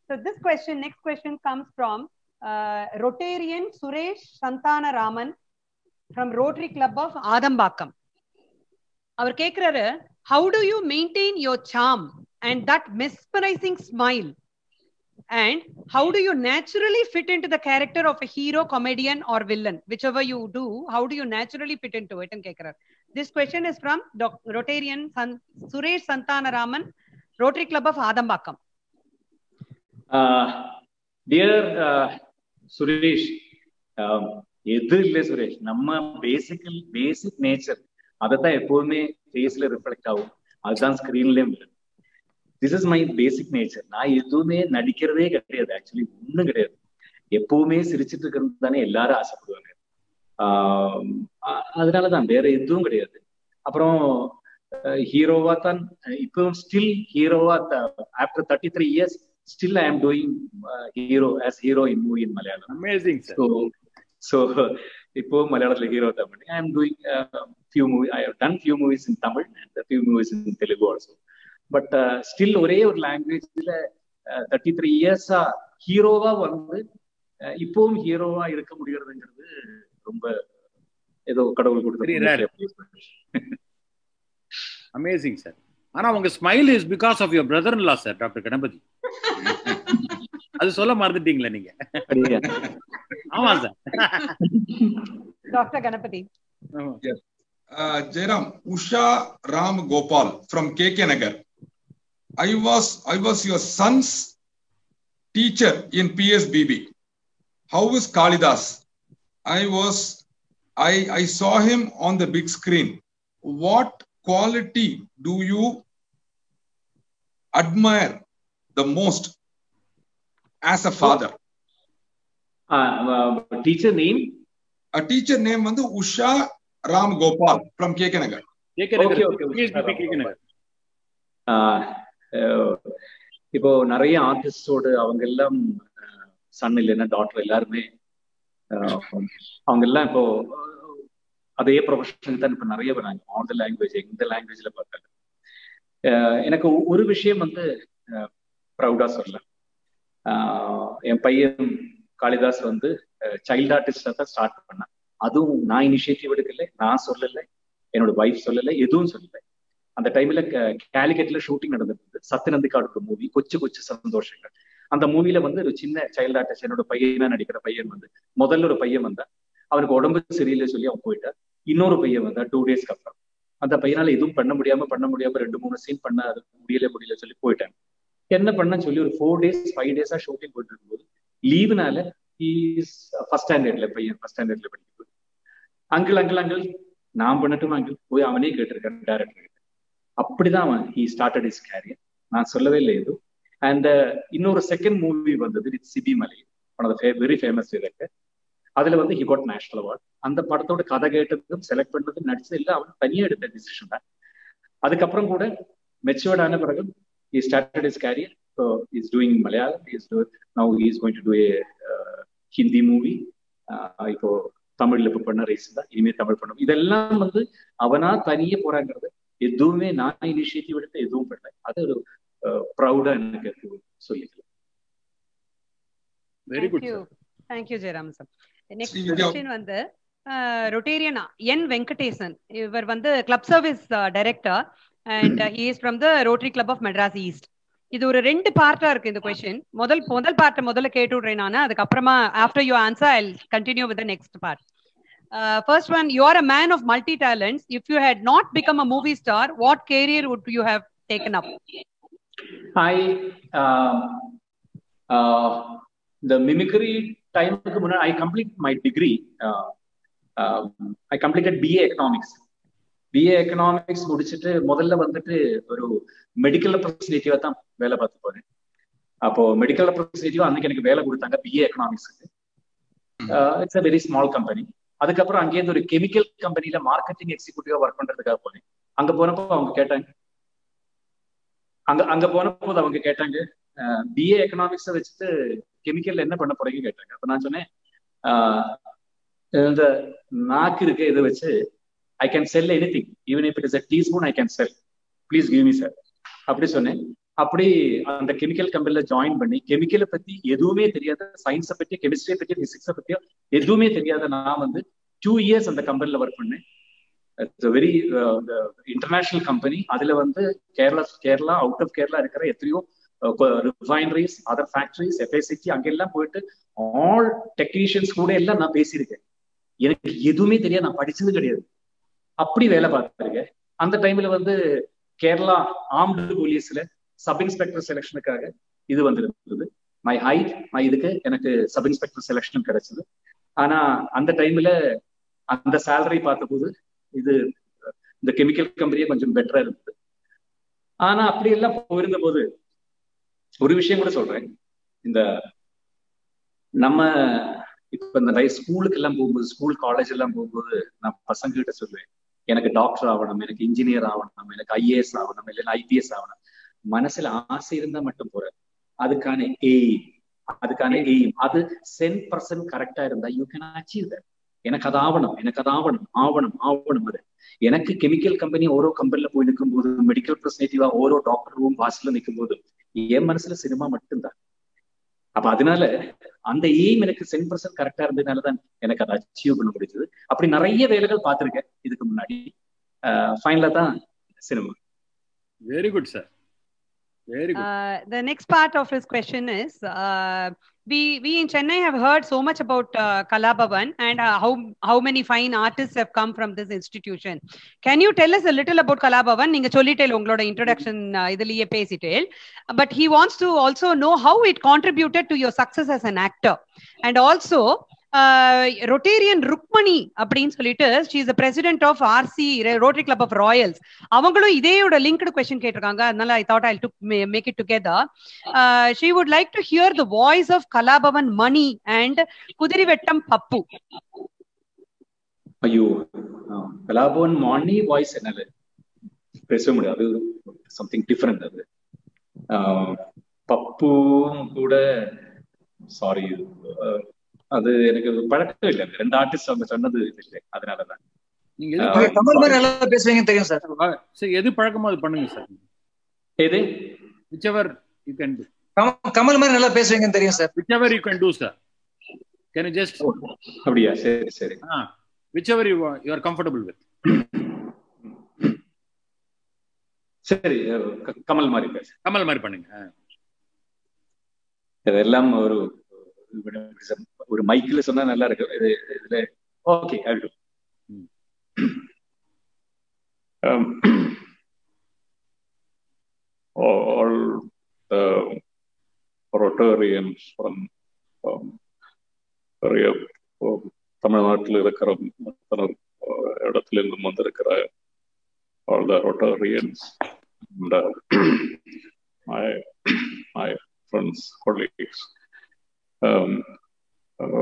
So next question comes from Rotarian Suresh Santanaraman from Rotary Club of Adambakam. அவர் கேக்குறாரு, how do you maintain your charm and that mesmerizing smile, and how do you naturally fit into the character of a hero, comedian or villain, whichever you do, how do you naturally fit into it? And kekrar, this question is from Rotarian Suresh Santanaraman, Rotary Club of Adambakam. Dear Suresh, எது இல்லை சுரேஷ், நம்ம பேசிக் nature அதைத்தான் எப்போதுமே ஃபேஸ்ல reflect ஆகும், அதுதான் ஸ்கிரீன்லயும் இல்லை. This is my basic nature. நான் எதுவுமே நடிக்கிறதே கிடையாது, ஆக்சுவலி ஒன்றும் கிடையாது. எப்பவுமே சிரிச்சிட்டு இருக்கிறது தானே எல்லாரும் ஆசைப்படுவாங்க. அதனாலதான் வேற எதுவும் கிடையாது. அப்புறம் ஹீரோவா தான் இப்பவும் ஸ்டில் ஹீரோவா after 33 years still I am doing hero in movie in Malayalam. Amazing sir. So இப்போ மலையாளத்துல ஹீரோ தான் பண்ணி I am doing few movies. I have done few movies in Tamil and a few movies in Telugu also. But still ஒரே ஒரு லாங்குவேஜ்ல 33 years ஹீரோவா வந்து இப்பவும் ஹீரோவா இருக்க முடியறதுங்கிறது ரொம்ப ஏதோ கடவுள் கொடுத்த. Amazing sir. ஆனா உங்க smile is because of your brother in law sir, doctor Ganapathi. அது சொல்ல மறந்துட்டீங்களா நீங்க? ஆமா சார். Doctor Ganapathi. Jairam, Usha Ram Gopal from KK Nagar. I was your son's teacher in PSBB. How is Kalidas? I saw him on the big screen. What quality do you admire the most as a father? Teacher name? A teacher name வந்து Usha Ram Gopal from KK Nagar. இப்போ நிறைய ஆர்டிஸ்டோடு அவங்க எல்லாம் Sun இல்லைன்னா doctor எல்லாருமே அவங்க எல்லாம் இப்போ அதே ப்ரொஃபஷனுக்கு தான் இப்ப நிறைய வராங்க. ஆல் த லாங்குவேஜ், எந்த லாங்குவேஜ்ல பார்த்தாலும். எனக்கு ஒரு விஷயம் வந்து ப்ரௌடா சொல்ல, என் பையன் காளிதாஸ் வந்து சைல்ட் ஆர்டிஸ்டா தான் ஸ்டார்ட் பண்ணேன். அதுவும் நான் இனிஷியேட்டிவ் எடுக்கல, நான் சொல்லலை, என்னோட வைஃப் சொல்லலை, எதுவும் சொல்லலை. அந்த டைம்ல கேலிக்கட்ல ஷூட்டிங் நடந்திருந்தது. சத்யநந்திக்காடு மூவி கொச்சு கொச்சு சந்தோஷங்கள். அந்த மூவில வந்து ஒரு சின்ன சைல்ட் ஆர்டிஸ்ட் என்னோட பையனா நடிக்கிற பையன் வந்து முதல்ல ஒரு பையன் வந்தா, அவனுக்கு உடம்பு சரியில்லை சொல்லி அவன் போயிட்டான். இன்னொரு பையன் வந்தா 2 days அப்புறம். அந்த பையனால எதுவும் பண்ண முடியாம 2-3 சீன் பண்ண அது முடியல சொல்லி போயிட்டாங்க. என்ன பண்ணன்னு சொல்லி ஒரு 4 days 5 days ஷூட்டிங் போயிட்டு இருக்கும்போது லீவுனால ஃபர்ஸ்ட் ஸ்டாண்டர்ட்ல பையன் ஃபர்ஸ்ட் ஸ்டாண்டர்ட்ல படிக்கும்போது அங்கிள் நான் பண்ணட்டும் அங்கிள் போய் அவனே கேட்டிருக்காரு டைரக்டர் கிட்ட. அப்படிதான் அவன் ஹி ஸ்டார்டட் ஹிஸ் கேரியர். நான் சொல்லவே இல்லை எதுவும். அண்ட் இன்னொரு செகண்ட் மூவி வந்தது, it's Sibi Malayil, one of the very famous director. அதுல வந்து ஹி காட் நேஷனல் அவார்ட். அந்த படத்தோட கதை கேட்டதும் செலக்ட் பண்ணதும் நடிச்சது இல்லை, அவன் தனியா எடுத்த டிசிஷன் தான். அதுக்கப்புறம் கூட மெச்சூர்ட் ஆன பிறகு he started his career. So he's doing Malayalam. Now he is going to do a Hindi movie. இப்போ தமிழ்ல இப்ப பண்ண ரேஸ் தான் இனிமே தமிழ் பண்ணும். இதெல்லாம் வந்து அவனா தனியே போறாங்கிறது எதுவுமே நான் இனிஷியேட்டிவ் எடுத்து எதுவும் பண்ணல. அது ஒரு ப்ரௌடா எனக்கு சொல்லிக்கலாம். Very good. Thank you Jayaram sir. Next question வந்து ரொட்டேரியன் என் வெங்கடேசன். இவர் வந்து club service director and he is from the Rotary Club of Madras East. இது ஒரு ரெண்டு பார்ட்டா இருக்கு இந்த क्वेश्चन. முதல் பார்ட் முதல்ல கேட்டு விடுறேன் நான். அதுக்கு அப்புறமா after you answer I'll continue with the next part. First one, you are a man of multi talents. If you had not become a movie star, what career would you have taken up? The mimicry time I completed my degree. I completed BA Economics. BA Economics முடிச்சிட்டு முதல்ல வந்துட்டு ஒரு medical ரெப்ரசன்டேட்டிவா தான் வேலை பார்த்து போறேன். அப்போ medical ரெப்ரசன்டேட்டிவா அன்னைக்கு எனக்கு வேலை கொடுத்தாங்க BA Economicsக்கு. It's a very small company. அதுக்கப்புறம் அங்கேருந்து ஒரு கெமிக்கல் கம்பெனில மார்க்கெட்டிங் எக்ஸிக்யூட்டிவா ஒர்க் பண்றதுக்காக போனேன். அங்க போனப்போ அவங்க கேட்டாங்க BA Economics வச்சுட்டு கெமிக்கல்ல என்ன பண்ண போறீங்க கேட்டாங்க. அப்ப நான் சொன்னேன் இந்த நாக்கு இருக்கு இதை வச்சு I can sell anything, even if it is a teaspoon I can sell. Please give me sir. அப்படி சொன்னேன். அப்படி அந்த கெமிக்கல் கம்பெனில ஜாயின் பண்ணி கெமிக்கலை பத்தி எதுவுமே தெரியாத, சயின்ஸை பத்தி, கெமிஸ்ட்ரியை பத்தி, பிசிக்ஸை பத்தியோ எதுவுமே தெரியாத நான் வந்து 2 years அந்த கம்பெனில ஒர்க் பண்ணேன். It's very international company. அதுல வந்து கேரளா அவுட் ஆஃப் கேரளா இருக்கிற எத்தனையோ ரிஃபைனரிஸ், அதர் ஃபேக்டரிஸ், FACT அங்கெல்லாம் போயிட்டு ஆல் டெக்னீஷியன்ஸ் கூட எல்லாம் நான் பேசியிருக்கேன். எனக்கு எதுவுமே தெரியாது, நான் படிச்சது கிடையாது. அப்படி வேலை பார்த்துருக்கேன். அந்த டைம்ல வந்து கேரளா ஆர்ம்டு போலீஸ்ல சப் இன்ஸ்பெக்டர் செலக்ஷனுக்காக இது வந்திருந்தது. மை ஹைட் இதுக்கு எனக்கு சப் இன்ஸ்பெக்டர் செலக்ஷன் கிடைச்சது. ஆனா அந்த டைம்ல அந்த சேலரி பார்த்தபோது இது இந்த கெமிக்கல் கம்பெனியே கொஞ்சம் பெட்டரா இருந்தது. ஆனா அப்படி எல்லாம் போயிருந்த போது ஒரு விஷயம் கூட சொல்றேன். இந்த நம்ம இப்ப இந்த ஸ்கூலுக்கு எல்லாம் போகும்போது, ஸ்கூல் காலேஜ் எல்லாம் போகும்போது நான் பசங்க கிட்ட சொல்லுவேன், எனக்கு டாக்டர் ஆகணும், எனக்கு இன்ஜினியர் ஆகணும், எனக்கு IAS ஆகணும், இல்லைன்னா IPS ஆகணும். மனசுல ஆசை இருந்தா மட்டும் போற, அதுக்கான எய்ம் அது 10% கரெக்டா இருந்தா யூ கேன் அச்சீவ் தட். எனக்கு அது ஆவணும். அது எனக்கு கெமிக்கல் கம்பெனி ஓரோ கம்பெனில போய் நிற்கும் போது, மெடிக்கல் ரெப்ரசன்டேட்டிவா ஓரோ டாக்டர் ரூம் வாசல்ல நிற்கும் போது என் மனசுல சினிமா மட்டும்தான். அப்ப அதனால அந்த எய்ம் எனக்கு 10% கரெக்டா இருந்ததுனாலதான் எனக்கு அதை அச்சீவ் பண்ண முடிஞ்சது. அப்படி நிறைய வேலைகள் பார்த்திருக்கேன் இதுக்கு முன்னாடி. ஃபைனலா தான் cinema. Very good sir. Very good. The next part of his question is, we in Chennai have heard so much about Kalabhavan and how many fine artists have come from this institution. Can you tell us a little about Kalabhavan? Ninga sollitel ungaloda introduction idliye pesitel, but he wants to also know how it contributed to your success as an actor, and also Rotarian Rukmani அப்படின்னு சொல்லிட்டு she is the president of RC Rotary Club of Royals. அவங்களும் இதேயோட linked question கேட்டிருக்காங்க. அதனால I thought I'll make it together. She would like to hear the voice of Kalabhavan Mani and Kudirivettam Pappu. ஐயோ, கலாபவன் மணி voice என்னால பேச முடியாது, something different. அது பப்பும் கூட sorry, அது எனக்கு பழக்கம் இல்லை. 2 ஆர்டிஸ்ட் அவங்க சொன்னது இல்லை, அதனாலதான். நீங்க தமிழ் மாதிரி நல்லா பேசுவீங்க தெரியும் சார். சரி, எது பழக்கமோ அது பண்ணுங்க சார். எது whichever you can do. Kamal மாதிரி நல்லா பேசுவீங்க தெரியும் sir. whichever you can do sir. Can you just அப்படியா? சரி சரி. whichever you are comfortable with. சரி, கமல் மாதிரி பேசு. கமல் மாதிரி பண்ணுங்க. இதெல்லாம் ஒரு மைக்ல சொன்னா நல்லா இருக்கு. இதுல okay, I will do. All the Rotarians from தமிழ்நாட்டில் இருக்கிற இடத்துல இருந்து வந்திருக்கிற all the Rotarians and my friends, colleagues,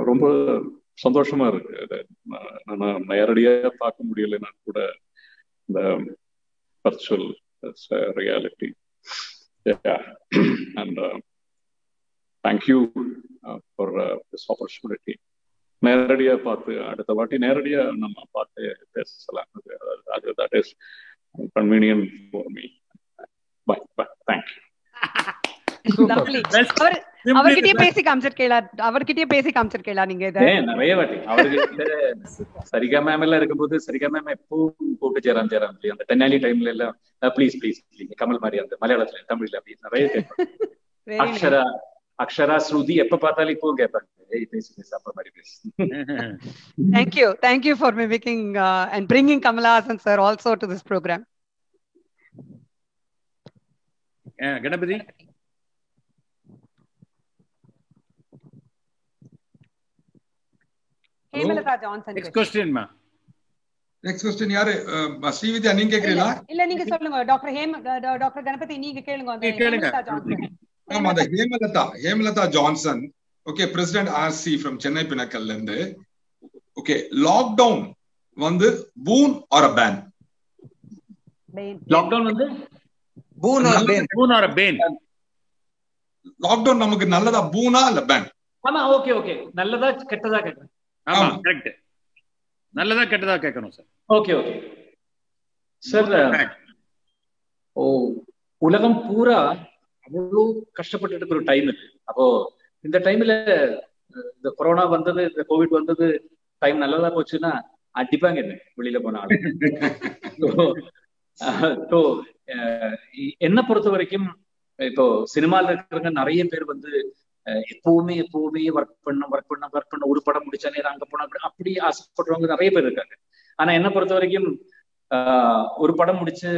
ரொம்ப சந்தோஷமா இருக்கு. நான் நேரடியா பார்க்க முடியலைன்னா கூட இந்த virtual reality. Yeah, and thank you for this opportunity. நேரடியா பார்த்து அடுத்த வாட்டி நேரடியா நம்ம பார்த்து பேசலாம். அது that is convenient for me. Bye bye, thank you. அவர்கிட்டயே பேசி காமிச்சிருக்கீங்களா நீங்க? நிறைய வாட்டி அவர்கிட்ட சரிகா மேம் எல்லாம் இருக்கும்போது சரிகா மேம் எப்பவும் கூப்பிட்டு ஜெயராம் அந்த தென்னாலி டைம்ல எல்லாம் ப்ளீஸ் கமல் மாதிரி அந்த மலையாளத்துல தமிழ்ல அப்படி நிறைய கேட்பாங்க. அக்ஷரா ஸ்ருதி எப்ப பார்த்தாலும் இப்போ கேட்பாங்க. Thank you for mimicking and bringing Kamala Hassan sir also to this program. Ganapati. Hemalata Johnson. Next question ma. Next question யாரு? ஸ்ரீவித்யா நீங்க கேக்குறீங்களா? இல்ல நீங்க சொல்லுங்க. டாக்டர் கணபதி நீங்க கேளுங்க. அந்த ஹேமலதா ஜான்சன். ஆமா, அந்த Hemalatha Johnson. Okay, president RC from Chennai பினக்கல்ல இருந்து. ஓகே, லாக்டவுன் வந்து boon or a bane? Lockdown வந்து பூன் ஆர் பேன்? லாக்டவுன் நமக்கு நல்லதா, பூனா இல்ல பேன்? ஆமா, ஓகே நல்லதா கெட்டதா கேக்குறேன். ஆமா, கரெக்ட். நல்லதா கெட்டதா கேட்கணும் சார். Okay sir. உலகம் பூரா அவ்வளவு கஷ்டப்பட்டு இருக்கிற ஒரு டைம் இருக்கு. அப்போ இந்த டைம்ல இந்த கொரோனா வந்தது, இந்த கோவிட் வந்தது, டைம் நல்லதா போச்சுன்னா அடிப்பாங்க என்ன வெளியில போனாலும். என்ன பொறுத்த வரைக்கும் இப்போ சினிமால இருக்கிறவங்க நிறைய பேர் வந்து எப்பவுமே ஒர்க் பண்ண ஒரு படம் முடிச்சா நேரம் அங்க போனா அப்படி ஆசைப்படுறவங்க நிறைய பேர் இருக்காங்க. ஆனா என்ன பொறுத்த வரைக்கும் ஒரு படம் முடிச்சு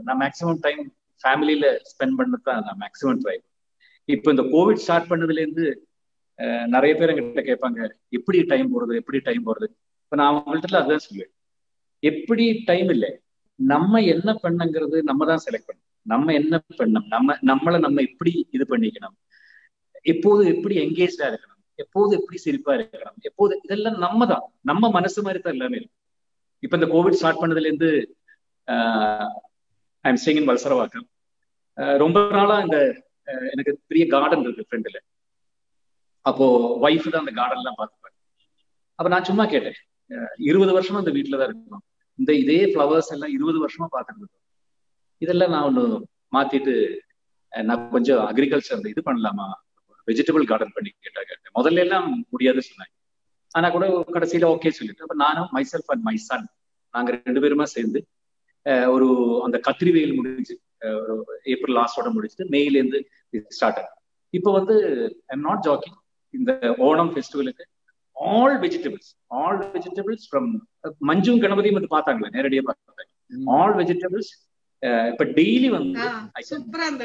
நான் மேக்சிமம் டைம் ஃபேமிலியில ஸ்பெண்ட் பண்ணதான் நான் மேக்சிமம் ட்ரை. இப்போ இந்த கோவிட் ஸ்டார்ட் பண்ணதுல இருந்து நிறைய பேர் எங்கிட்ட கேட்பாங்க எப்படி டைம் போறது. இப்ப நான் அவங்கள்ட்ட அதுதான் சொல்லுவேன், எப்படி டைம் இல்லை, நம்ம என்ன பண்ணங்கிறது நம்ம தான் செலக்ட் பண்ணணும். நம்ம என்ன பண்ணணும், நம்மளை நம்ம எப்படி இது பண்ணிக்கணும், எப்போது எப்படி எங்கேஜா இருக்கணும், எப்போது எப்படி சிரிப்பா இருக்கணும், எப்போது இதெல்லாம் நம்ம தான், நம்ம மனசு மாதிரி தான் எல்லாமே இருக்கு. இப்ப இந்த கோவிட் ஸ்டார்ட் பண்ணதுல இருந்து I am staying in Valasaravakkam. ரொம்ப நாளா இந்த எனக்கு பெரிய கார்டன் இருக்கு ஃப்ரெண்ட்ல. அப்போ ஒய்ஃப் தான் அந்த கார்டன் எல்லாம் பார்த்துப்பாங்க. அப்ப நான் சும்மா கேட்டேன், 20 வருஷமா இந்த வீட்டுலதான் இருக்கணும், இதே ஃப்ளவர்ஸ் எல்லாம் 20 வருஷமா பார்த்துட்டு இருக்கோம், இதெல்லாம் நான் ஒண்ணு மாத்திட்டு நான் கொஞ்சம் அக்ரிகல்ச்சர் இது பண்ணலாமா, வெஜிடபிள் கார்டன் பண்ணி கேட்டாங்க. முதல்ல எல்லாம் முடியாது சொன்னாங்க. ஆனா கூட கடைசியில ஓகே சொல்லிட்டு அப்ப நானும் மைசெல்ஃப் அண்ட் மை சன் நாங்க 2 பேருமா சேர்ந்து ஒரு அந்த கத்திரி வெயில் முடிஞ்சு ஒரு ஏப்ரல் லாஸ்டோட முடிச்சுட்டு மேல இருந்து ஸ்டார்ட் ஆகும். இப்போ வந்து ஐ எம் நாட் ஜாக்கிங், இந்த ஓணம் ஃபெஸ்டிவலுக்கு ஆல் வெஜிடபிள்ஸ் ஃப்ரம் மஞ்சும் கணபதியும் வந்து பார்த்தாங்களே, நேரடியாக பார்த்தாங்க. ஆல் வெஜிடபிள்ஸ் இப்ப டெய்லி வந்து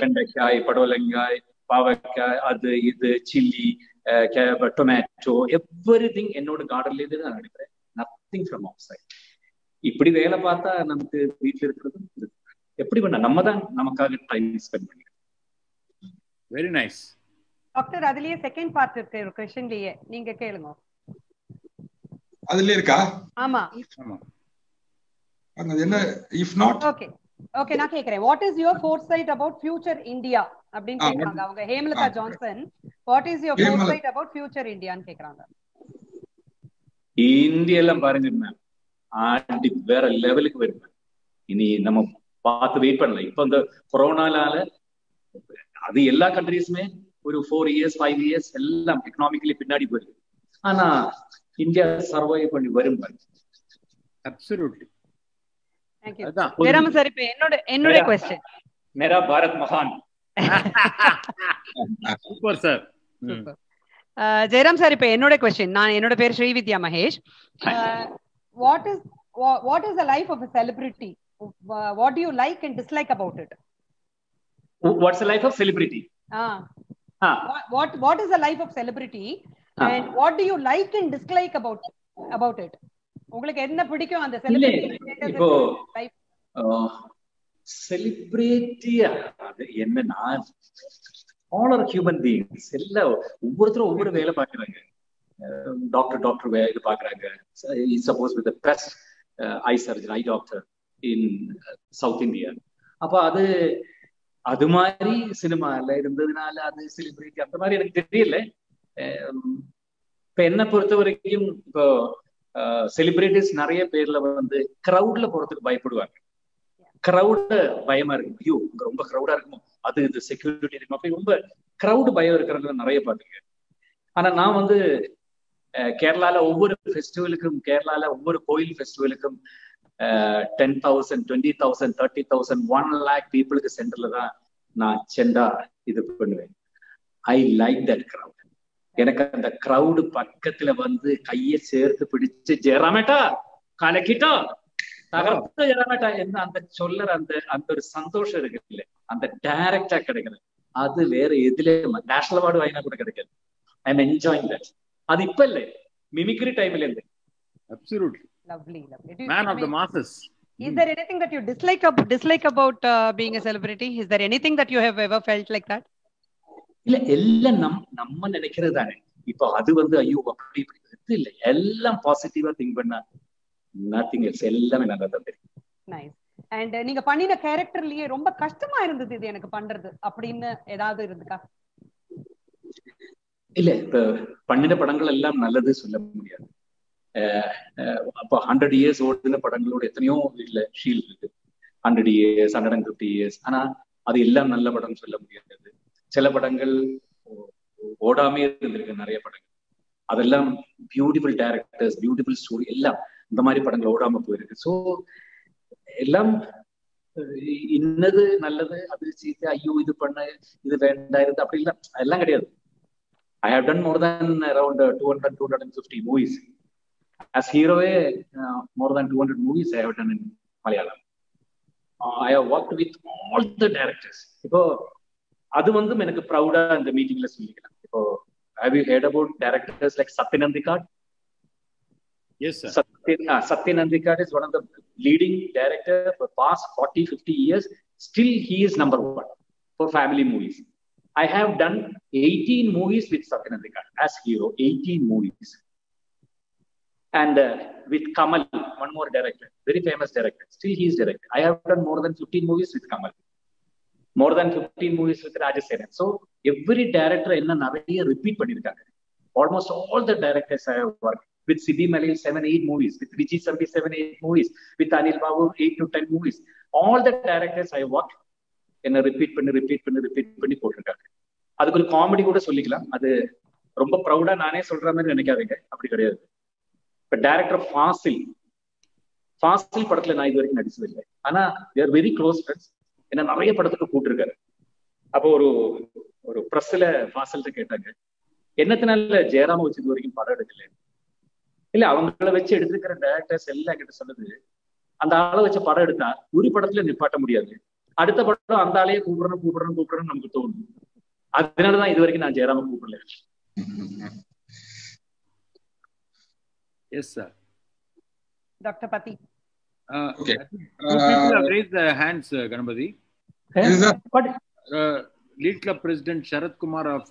வெண்டைக்காய், படவலங்காய், பாவக்காய், அது இது சில்லி, டொமேட்டோ, எவ்ரிதிங் என்னோட கார்டன்ல இருந்து நான் நினைக்கிறேன். நத்திங் ஃப்ரம் அவுட் சைட். இப்படி வேலை பார்த்தா நமக்கு வீட்டுல இருக்கிறது எப்படி பண்ண, நம்ம தான் நமக்காக டைம் ஸ்பெண்ட் பண்ணிக்கிறோம். Very nice doctor. அதுலயே செகண்ட் பார்ட் இருக்கு ஒரு क्वेश्चनலயே, நீங்க கேளுங்க. அதுல இருக்கா? ஆமா. அது என்ன if not? ஓகே நான் கேக்குறேன், what is your ஃபோர்சைட் about future India அப்படினு கேக்குறாங்க அவங்க. Hemalatha Johnson, what is your ஃபோர்சைட் about future இந்தியான்னு கேக்குறாங்க. இந்தியா எல்லாம் பாருங்க மேம், ஆண்டி வேற லெவலுக்கு வருங்க. இனி நம்ம பார்த்து வெயிட் பண்ணல. இப்ப இந்த கொரோனால அது எல்லா கண்ட்ரீஸுமே ஒரு 4 years 5 years எல்லாம் எக்கனாமிக்கலி பின்னாடி போயிருக்கு. ஆனா இந்தியா சர்வை பண்ணி வரும். Absolutely. Thank you. Jayaram sir, இப்ப என்னோட क्वेश्चन. மேரா பாரத் மகான். Super sir. ஜெயராம் சார், இப்ப என்னோட क्वेश्चन. என்னோட பேர் Srividya Mahesh. What is the life of a celebrity? What do you like and dislike about it? What's the life of celebrity? What is the life of celebrity and what do you like and dislike about it? உங்களுக்கு என்ன பிடிக்கும் அந்த celebrity? இப்போ செலிபிரிட்டியா அது என்னன்னா, all are human beings. எல்லாம் ஒவ்வொருத்தரும் ஒவ்வொரு வேலை பாக்குறாங்க. டாக்டர் இது பாக்குறாங்க. Suppose with best I surgeon, I doctor in South India. அப்ப அது மாதிரி சினிமால இருந்ததுனால அது செலிபிரிட்டி அந்த மாதிரி எனக்கு தெரியல. இப்ப என்ன பொறுத்த வரைக்கும் இப்போ செலிபிரிட்டிஸ் நிறைய பேர்ல வந்து கிரௌட்ல போறதுக்கு பயப்படுவாங்க. கிரௌட பயமா இருக்கும், ஐயோ இங்க ரொம்ப கிரௌடா இருக்குமோ, அது இது செக்யூரிட்டி இருக்கும், அப்படி ரொம்ப கிரௌடு பயம் இருக்கிறவங்க நிறைய பாத்துருக்கேன். ஆனா நான் வந்து கேரளால ஒவ்வொரு ஃபெஸ்டிவலுக்கும், கேரளால ஒவ்வொரு கோயில் ஃபெஸ்டிவலுக்கும் 10,000, 20,000, 30,000, 1 lakh பீப்புளுக்கு சென்டர்ல தான் நான் செண்டா இது பண்ணுவேன். I like that crowd. எனக்கு அந்த கிரௌடு பக்கத்துல வந்து கையை சேர்த்து பிடிச்சு ஜெயராமேட்டா கலக்கிட்டா தகர்த்த ஜெயராமேட்டா என்ன அந்த சொல்லற அந்த அந்த ஒரு சந்தோஷம் இருக்கு இல்ல, அந்த டைரக்டா கிடைக்கிறது. அது வேற எதுல நேஷனல் அவார்டு வாங்கினா கூட கிடைக்காது. I am enjoying that. அது இப்ப இல்ல, மிமிக்ரி டைம்ல இருந்து. Absolutely. Lovely. Man of the masses. Is there anything that you dislike about being a celebrity? Is there anything that you have ever felt like that? இல்ல எல்லாம் நம்ம நினைக்கிறது தானே. இப்போ அது வந்து ஐயோ அப்படி இப்படி இல்ல, எல்லாம் பாசிட்டிவா திங்க் பண்ணா நத்திங் எல்ஸ், எல்லாமே நல்லா தான் தெரியும். நைஸ். அண்ட் நீங்க பண்ணின கேரக்டர்லயே ரொம்ப கஷ்டமா இருந்தது இது எனக்கு பண்றது அப்படின்னு ஏதாவது இருந்துக்கா? இல்ல, இப்ப பண்ணின படங்கள் எல்லாம் நல்லது சொல்ல முடியாது. அப்போ 100 years ஓடுன படங்களோட எத்தனையோ வீட்டுல ஷீல் இருக்கு. 100 years, 150 years. ஆனா அது எல்லாம் நல்ல படம் சொல்ல முடியாது. சில படங்கள் ஓடாமே இருந்திருக்கு, நிறைய படங்கள். அதெல்லாம் பியூட்டிஃபுல் டைரக்டர்ஸ், பியூட்டிஃபுல் ஸ்டோரி, எல்லாம் இந்த மாதிரி படங்கள் ஓடாம போயிருக்கு. ஸோ எல்லாம் இன்னது நல்லது, அது சீத்து, ஐயோ இது பண்ண இது வேண்டாயிருது அப்படி இல்லை, அதெல்லாம் கிடையாது. I have done more than around 200-250 movies. As hero, more than 200 movies I have done in Malayalam. I have worked with all the directors. இப்போ அது வந்து எனக்கு ப்ரௌடா இந்த மீட்டிங்ல சொல்லிக்கலாம். இப்போ have you heard about directors like Satyan Andikad? Yes sir. Satyan Andikad is one of the leading director for past 40-50 years. Still he is number 1 for family movies. I have done 18 movies with Satyan Andikad as hero, 18 movies. And with Kamal, one more director, very famous director. Still he is director. I have done more than 15 movies with Kamal. More than 15 movies with Rajasenan. So every director enna nariya repeat pannirukanga. Almost all the directors I have worked with. Sibi Malil 7-8 movies, with Vijay 7-8 movies, with Anil Babu 8-10 movies. All the directors I worked என்ன repeat பண்ணி போட்டிருக்காங்க. அதுக்கு ஒரு comedy கூட சொல்லிக்கலாம். அது ரொம்ப ப்ரௌடா நானே சொல்ற மாதிரி நினைக்காதீங்க, அப்படி கிடையாது. இப்ப டைரக்டர் ஃபாசில் படத்துல நான் இது வரைக்கும் நடிச்சதில்லை. ஆனா தேர் வெரி க்ளோஸ் ஃப்ரெண்ட்ஸ். என்ன நிறைய படத்துக்கு கூப்பிட்டுருக்காரு. அப்போ ஒரு பிரஸ்ல ஃபாசில்ட்ட கேட்டாங்க, என்னத்தினால ஜெயராம வச்சு இது வரைக்கும் படம் எடுக்கல? இல்ல, அவங்கள வச்சு எடுத்துக்கிற டைரக்டர்ஸ் எல்லாம் கிட்ட சொன்னது, அந்த ஆளை வச்சு படம் எடுத்தா ஒரு படத்துல நிப்பாட்ட முடியாது, அடுத்த படம் அந்த ஆளையே கூப்பிடணும் நமக்கு தோணும். அதனாலதான் இது வரைக்கும் நான் ஜெயராம கூப்பிடல. Yes sir. Dr. Pati. Okay. Two people have raised their hands, Ganapati. Lead Club President Sharat Kumar of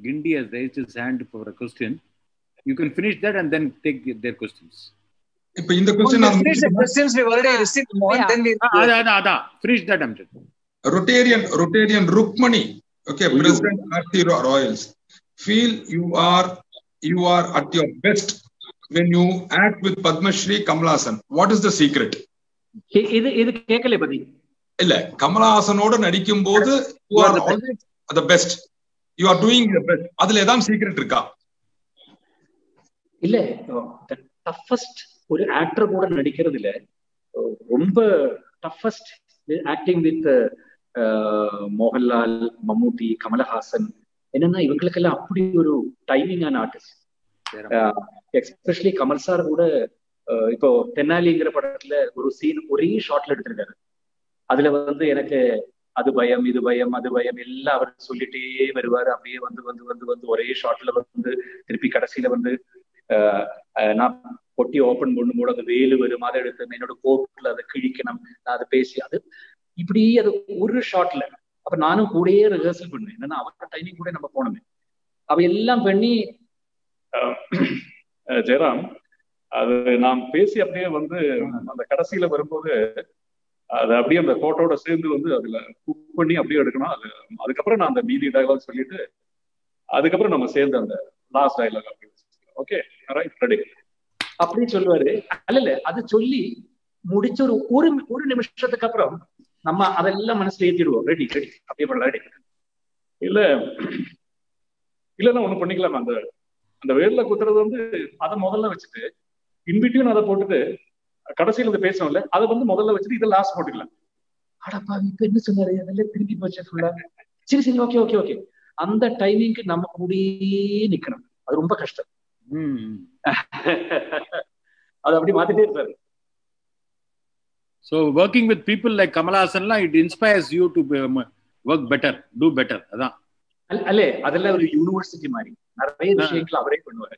Gindi has raised his hand for a question. You can finish that and then take their questions. இப்ப இந்த question finish the questions we already received more than we finish that Amjad. Rotarian Rukmani, okay, President RT Royals, feel you are at your best when you act with Padma Shri Kamal Haasan. What is the secret? இது கேக்கல பதி. இல்ல, கமல் ஹாசனோட நடிக்கும் போது you are always the best, you are doing the best. அதுல ஏதாவது secret இருக்கா? இல்ல, டஃபஸ்ட் ஒரு ஆக்டர் கூட நடிக்கிறது இல்ல, ரொம்ப டஃபஸ்ட் ஆக்டிங் வித் மோகன்லால், மம்முட்டி, கமலஹாசன். என்னன்னா இவங்களுக்கெல்லாம் அப்படி ஒரு டைமிங்கான ஆர்டிஸ்ட். எஸ்பெஷலி கமல் சார் கூட இப்போ தென்னாலிங்கிற படத்துல ஒரு சீன் ஒரே ஷாட்ல எடுத்திருக்காரு. அதுல வந்து எனக்கு அது பயம், இது பயம், அது பயம் எல்லாம் அவர் சொல்லிட்டே வருவாரு. அப்படியே வந்து ஒரே ஷாட்ல வந்து திருப்பி கடைசியில வந்து நான் பொட்டி ஓபன் பண்ணும்போது அந்த வேலு வரும், அதை எடுத்து என்னோட கோட்ல அதை கிழிக்கணும், நான் அதை பேசி அது இப்படி அது ஒரு ஷாட்ல. அப்ப நானும் கூடயே ரிஹர்சல் பண்ணுவேன். என்னன்னா அவரோட டைமிங் கூட நம்ம போனோமே. அவ எல்லாம் பண்ணி ஜெயராம் அது நாம் பேசி அப்படியே வந்து அந்த கடைசியில வரும்போது அது அப்படியே அந்த கோட்டோட சேர்ந்து வந்து அதுல குக் பண்ணி அப்படியே எடுக்கணும். அதுக்கப்புறம் நான் அந்த மீதி டயலாக் சொல்லிட்டு அதுக்கப்புறம் நம்ம சேர்ந்து அந்த லாஸ்ட் டயலாக் அப்படி ஓகே ரைட் ரெடி அப்படி சொல்லுவாரு. அல்ல அது சொல்லி முடிச்ச ஒரு நிமிஷத்துக்கு அப்புறம் நம்ம அதெல்லாம் மனசுல ஏத்திடுவோம். ரெடி ரெடி அப்படியே பண்ணலாம் ரெடி இல்லன்னா ஒண்ணு பண்ணிக்கலாம். அந்த வேர்ல குத்துறது வந்து அதை முதல்ல வச்சுட்டு இன்பிட்வீன் அதை போட்டுட்டு கடைசியில் இதை பேசணும்ல அதை வந்து முதல்ல வச்சுட்டு இதை லாஸ்ட் போட்டுக்கலாம். அடப்பா இப்ப என்ன சொன்னாரு அதெல்லாம் திருப்பி போச்சு ஃபுல்லா. சரி சரி ஓகே ஓகே ஓகே அந்த டைமிங்க்கு நம்ம கூடயே நிக்கணும். அது ரொம்ப கஷ்டம். அது அப்படி மாத்திட்டே இருப்பாரு. So working with people like Kamal Haasan, it inspires you to work better, do better. அதான் அல்லே அதெல்லாம் ஒரு யூனிவர்சிட்டி மாதிரி நிறைய விஷயங்கள் அவரே பண்ணுவாரு.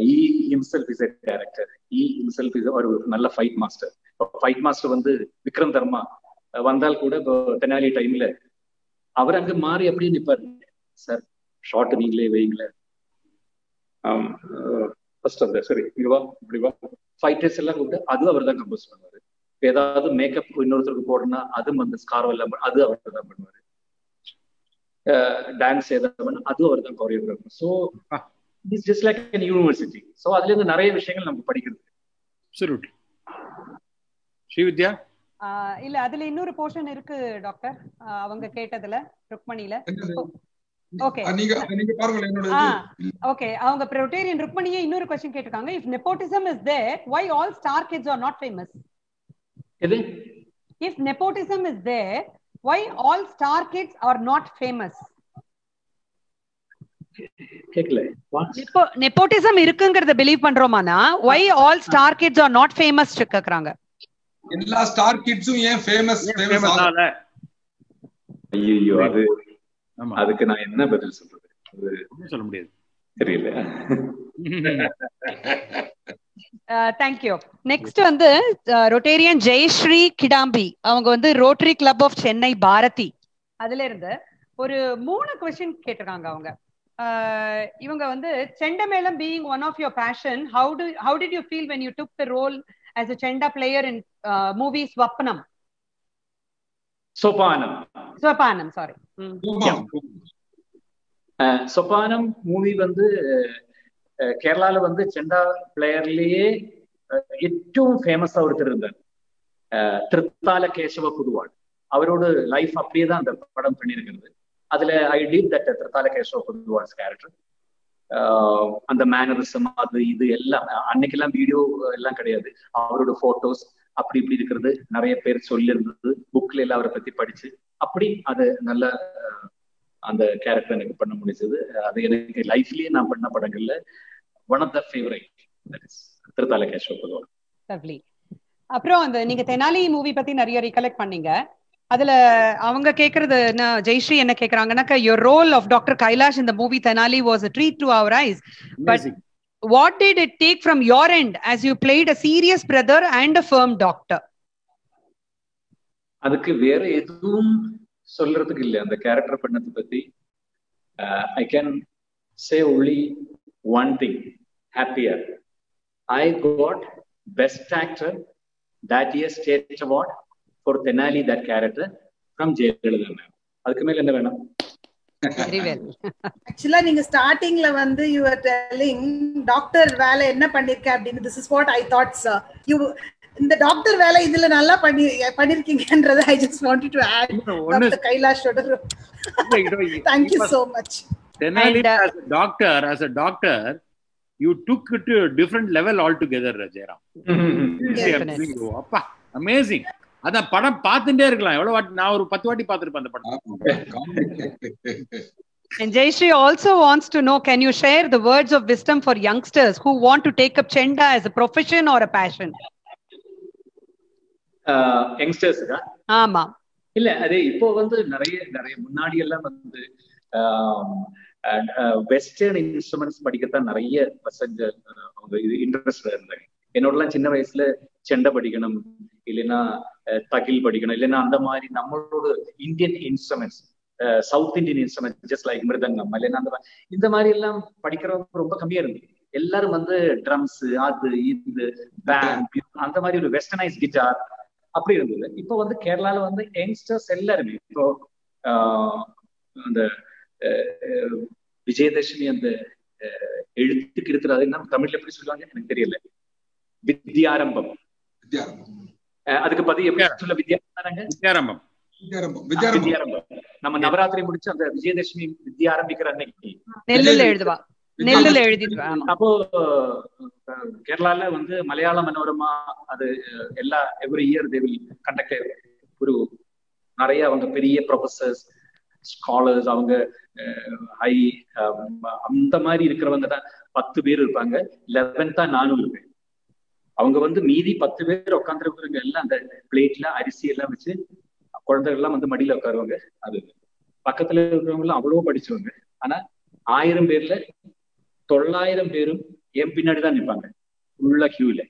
He himself is a director. He himself is ஒரு நல்ல ஃபைட் மாஸ்டர். ஃபைட் மாஸ்டர் வந்து விக்ரம் தர்மா வந்தால் கூட இப்போ தெனாலி டைம்ல அவர் அங்க மாறி அப்படியே நிப்பாரு. சார் ஷார்ட் நீங்களே வைங்களேன் ஃபர்ஸ்ட் அந்த சரி இங்க வா இப்படி வா ஃபைட்டர்ஸ் எல்லாம் கூப்பிட்டு அது அவர் தான் கம்போஸ் பண்ணுவாரு. ஏதாவது மேக்கப் இன்னொருத்தருக்கு போடணும்னா அது அந்த ஸ்கார்வ் எல்லாம் அது அவர் தான் பண்ணுவாரு. டான்ஸ் ஏதாவது அது அவர் தான் choreographer. So it's just like an university. So அதுல இருந்து நிறைய விஷயங்கள் நம்ம படிக்கிறது. Absolutely. ஸ்ரீவித்யா இல்ல அதுல இன்னொரு போர்ஷன் இருக்கு டாக்டர் அவங்க கேட்டதுல ருக்மணில. ஓகே நீங்க பாருங்க என்னோட ஓகே அவங்க ரொட்டேரியன் ருக்மணியே இன்னொரு क्वेश्चन கேட்டிருக்காங்க. if nepotism is there why all star kids are not famous? If nepotism is there why all star kids are not famous? nepotism இருக்குங்கறத பிலீவ் பண்றோமானா why all star kids are not famous கேக்குறாங்க. எல்லா star கிட்ஸும் ஏன் famous ஆகல? ஐயோ அதுக்கு நான் என்ன பதில் சொல்றது? அது சொல்ல முடியாது தெரியல. தேங்க்யூ. நெக்ஸ்ட் வந்து ரொட்டேரியன் ஜெயஸ்ரீ கிடாம்பி அவங்க வந்து Rotary club of Chennai Bharathi அதுல இருந்து ஒரு 3 क्वेश्चन கேட்டிருக்காங்க. அவங்க இவங்க வந்து chendamelam being one of your passion, how did you feel when you took the role as a chenda player in movie Swapnam? Sopanam sorry. Sopanam movie வந்து கேரளால வந்து செண்டா பிளேயர்லயே ഏറ്റവും ஃபேமஸா ஒருத்தர் இருந்தார். திருத்தால கேசவ புதுவாள். அவரோட லைஃப் அப்படியே தான் அந்த படம் பண்ணியிருக்கிறது. அதுல I did that Thiruthala Kesava புதுவாள்ஸ் கேரக்டர். அந்த மேனரிசம் அது இது எல்லாம் அன்னைக்கெல்லாம் வீடியோ எல்லாம் கிடையாது. அவரோட போட்டோஸ் அப்படி இப்படி இருக்கிறது நிறைய பேர் சொல்லியிருந்தது. புக்ல எல்லாம் அவரை பத்தி படிச்சு அப்படி அது நல்ல அந்த கேரக்டர் எனக்கு பண்ண முடிஞ்சது. அது எனக்கு லைஃப்லயே நான் பண்ண படங்கள்ல one of the favourite Thiruthala Kesava Puthuval. Lovely. அப்புறம் அந்த நீங்க தெனாலி மூவி பத்தி நிறைய ரீகலெக்ட் பண்ணீங்க. அதுல அவங்க கேக்குறது என்ன ஜெயஸ்ரீ என்ன கேக்குறாங்கன்னாக்கா your role of Dr. Kailash in the movie Tenali was a treat to our eyes. But what did it take from your end as you played a serious brother and a firm doctor? அதுக்கு வேற எதுவும் சொல்றதுக்கு இல்ல. அந்த character பண்ணது பத்தி I can say only one thing. Happier. I got best actor that year state award for Tenali that character from Jayalalitha ma'am. அதுக்கு மேல என்ன வேணும்? Very well. Actually நீங்க ஸ்டார்டிங்ல வந்து you were telling டாக்டர் வேலை என்ன பண்ணிருக்க அப்படின்னு. This is what I thought sir. You இந்த டாக்டர் வேலை இதுல நல்லா பண்ணிருக்கீங்கன்றத I just wanted to add. Dr. Kailash thank you so much. Tenali as a doctor you took it to a different level altogether Rajaram. அப்பா amazing. அத படம் பார்த்துட்டே இருக்கலாம். எவ்வளவு வாட்டி நான் ஒரு 10 வாட்டி பார்த்திருப்பேன் அந்த படம். And Jayashree also wants to know, can you share the words of wisdom for youngsters who want to take up Chenda as a profession or a passion? யங்ஸ்டர்ஸ்க்கா? ஆமா. இல்ல அது இப்போ வந்து நிறைய முன்னாடி எல்லாம் வந்து வெஸ்டர்ன் இன்ஸ்ட்ருமெண்ட்ஸ் படிக்கத்தான் நிறைய பசங்க அவங்க இது இன்ட்ரெஸ்ட் இருந்தாங்க. என்னோடலாம் சின்ன வயசுல செண்டை படிக்கணும், இல்லைன்னா தகில் படிக்கணும், இல்லைன்னா அந்த மாதிரி நம்மளோட Indian instruments south Indian instruments just like mridangam இல்லைன்னா அந்த இந்த மாதிரி எல்லாம் படிக்கிறவங்க ரொம்ப கம்மியா இருந்தது. எல்லாரும் வந்து ட்ரம்ஸ் அது இது பேண்ட் அந்த மாதிரி ஒரு வெஸ்டர்னைஸ் கிட்டார் அப்படி இருந்தது. இப்போ வந்து கேரளால வந்து யங்ஸ்டர்ஸ் எல்லாருமே இப்போ அந்த விஜயதசமி அந்த எழுத்துக்கு இருக்கிறது நம்ம தமிழ்ல எப்படி சொல்லுவாங்க எனக்கு தெரியல. வித்யாரம்பம். அதுக்கு பதில் எப்படி சொல்ல? வித்யாரம்பம். வித்யாரம்பம். நம்ம நவராத்திரி முடிச்சு அந்த விஜயதசமி வித்யா ஆரம்பிக்கிற அன்னைக்கு நெல்லுல எழுதுவா. நெல்லுல எழுதிடுவா. அப்போ கேரளால வந்து மலையாள மனோரமா அது எல்லா every year they will conduct ஒரு நிறைய அவங்க பெரிய ப்ரொஃபசர்ஸ் ஸ்காலர்ஸ் அவங்க ஹை அந்த மாதிரி இருக்கிறவங்க தான் 10 பேர் இருப்பாங்க. 11 தான் நானும் இருப்பேன். அவங்க வந்து மீதி 10 பேர் உட்காந்துருக்கிறவங்க எல்லாம் அந்த பிளேட்ல அரிசி எல்லாம் வச்சு குழந்தைகள் எல்லாம் வந்து மடியில உட்காருவாங்க. அது பக்கத்துல இருக்கிறவங்க எல்லாம் அவ்வளவோ படிச்சவங்க. ஆனா 1000 பேர்ல 900 பேரும் என் பின்னாடிதான் நிற்பாங்க உள்ள கியூல.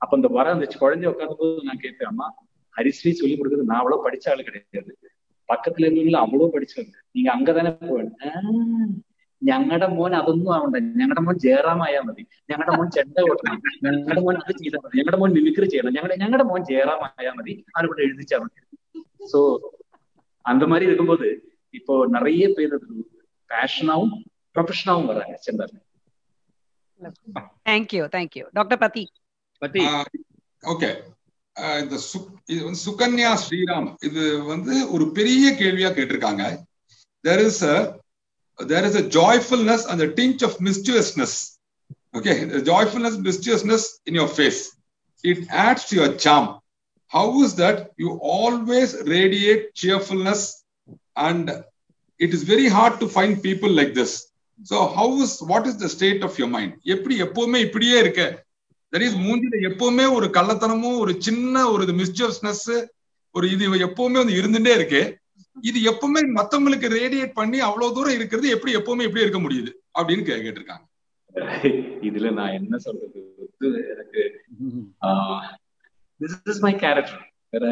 அப்ப அந்த அந்த குழந்தைய உட்காந்து போது நான் கேட்பேன், அம்மா ஹரிஸ்ரீ சொல்லி கொடுக்குறது நான் அவ்வளவு படிச்ச ஆளு கிடையாது, பக்கத்துல இருந்தவங்கள அவ்வளவு படிச்சவங்க, நீங்க அங்கதானே പോവണം. ഞങ്ങളുടെ മോൻ അതൊന്നും ആവണ്ട, ഞങ്ങളുടെ മോൻ ജയറാമായാ മതി, ഞങ്ങളുടെ മോൻ ചെണ്ട ഓട്ടണം, ഞങ്ങളുടെ മോൻ അത് ചെയ്താൽ മതി, ഞങ്ങളുടെ മോൻ മിമിക്രി ചെയ്യണം, ഞങ്ങളുടെ മോൻ ജയറാമായാ മതി, அதுபடி எழுதிச்சா மതി. சோ அந்த மாதிரி இருக்கும்போது இப்போ நிறைய பேர் அது பேஷனாவும் ப்ரொஃபஷனாவும் வராங்க செண்டால. Thank you thank you. Doctor Pathi. Okay, இந்த சுகன்யா ஸ்ரீராம் இது வந்து ஒரு பெரிய கேள்வியா கேட்டிருக்காங்க. there is a joyfulness and a tinge of mischievousness. Okay, the joyfulness, mischievousness in your face, it adds to your charm. How is that you always radiate cheerfulness, and it is very hard to find people like this. So what is the state of your mind? எப்படி எப்பவுமே இப்படியே இருக்க? that is மூஞ்சில எப்பவுமே ஒரு கள்ளத்தனமும் ஒரு சின்ன ஒரு மிஸ்chievous ஒரு இது எப்பவுமே வந்து இருந்துட்டே இருக்கு. இது எப்பவுமே மத்தவங்களுக்கு ரேடியேட் பண்ணி அவ்வளவு தூரம் இருக்கிறது எப்படி எப்பவுமே எப்படி இருக்க முடியுது அப்படின்னு கேட்டிருக்காங்க. இதுல நான் என்ன சொல்றது, எனக்கு this is my character. வேற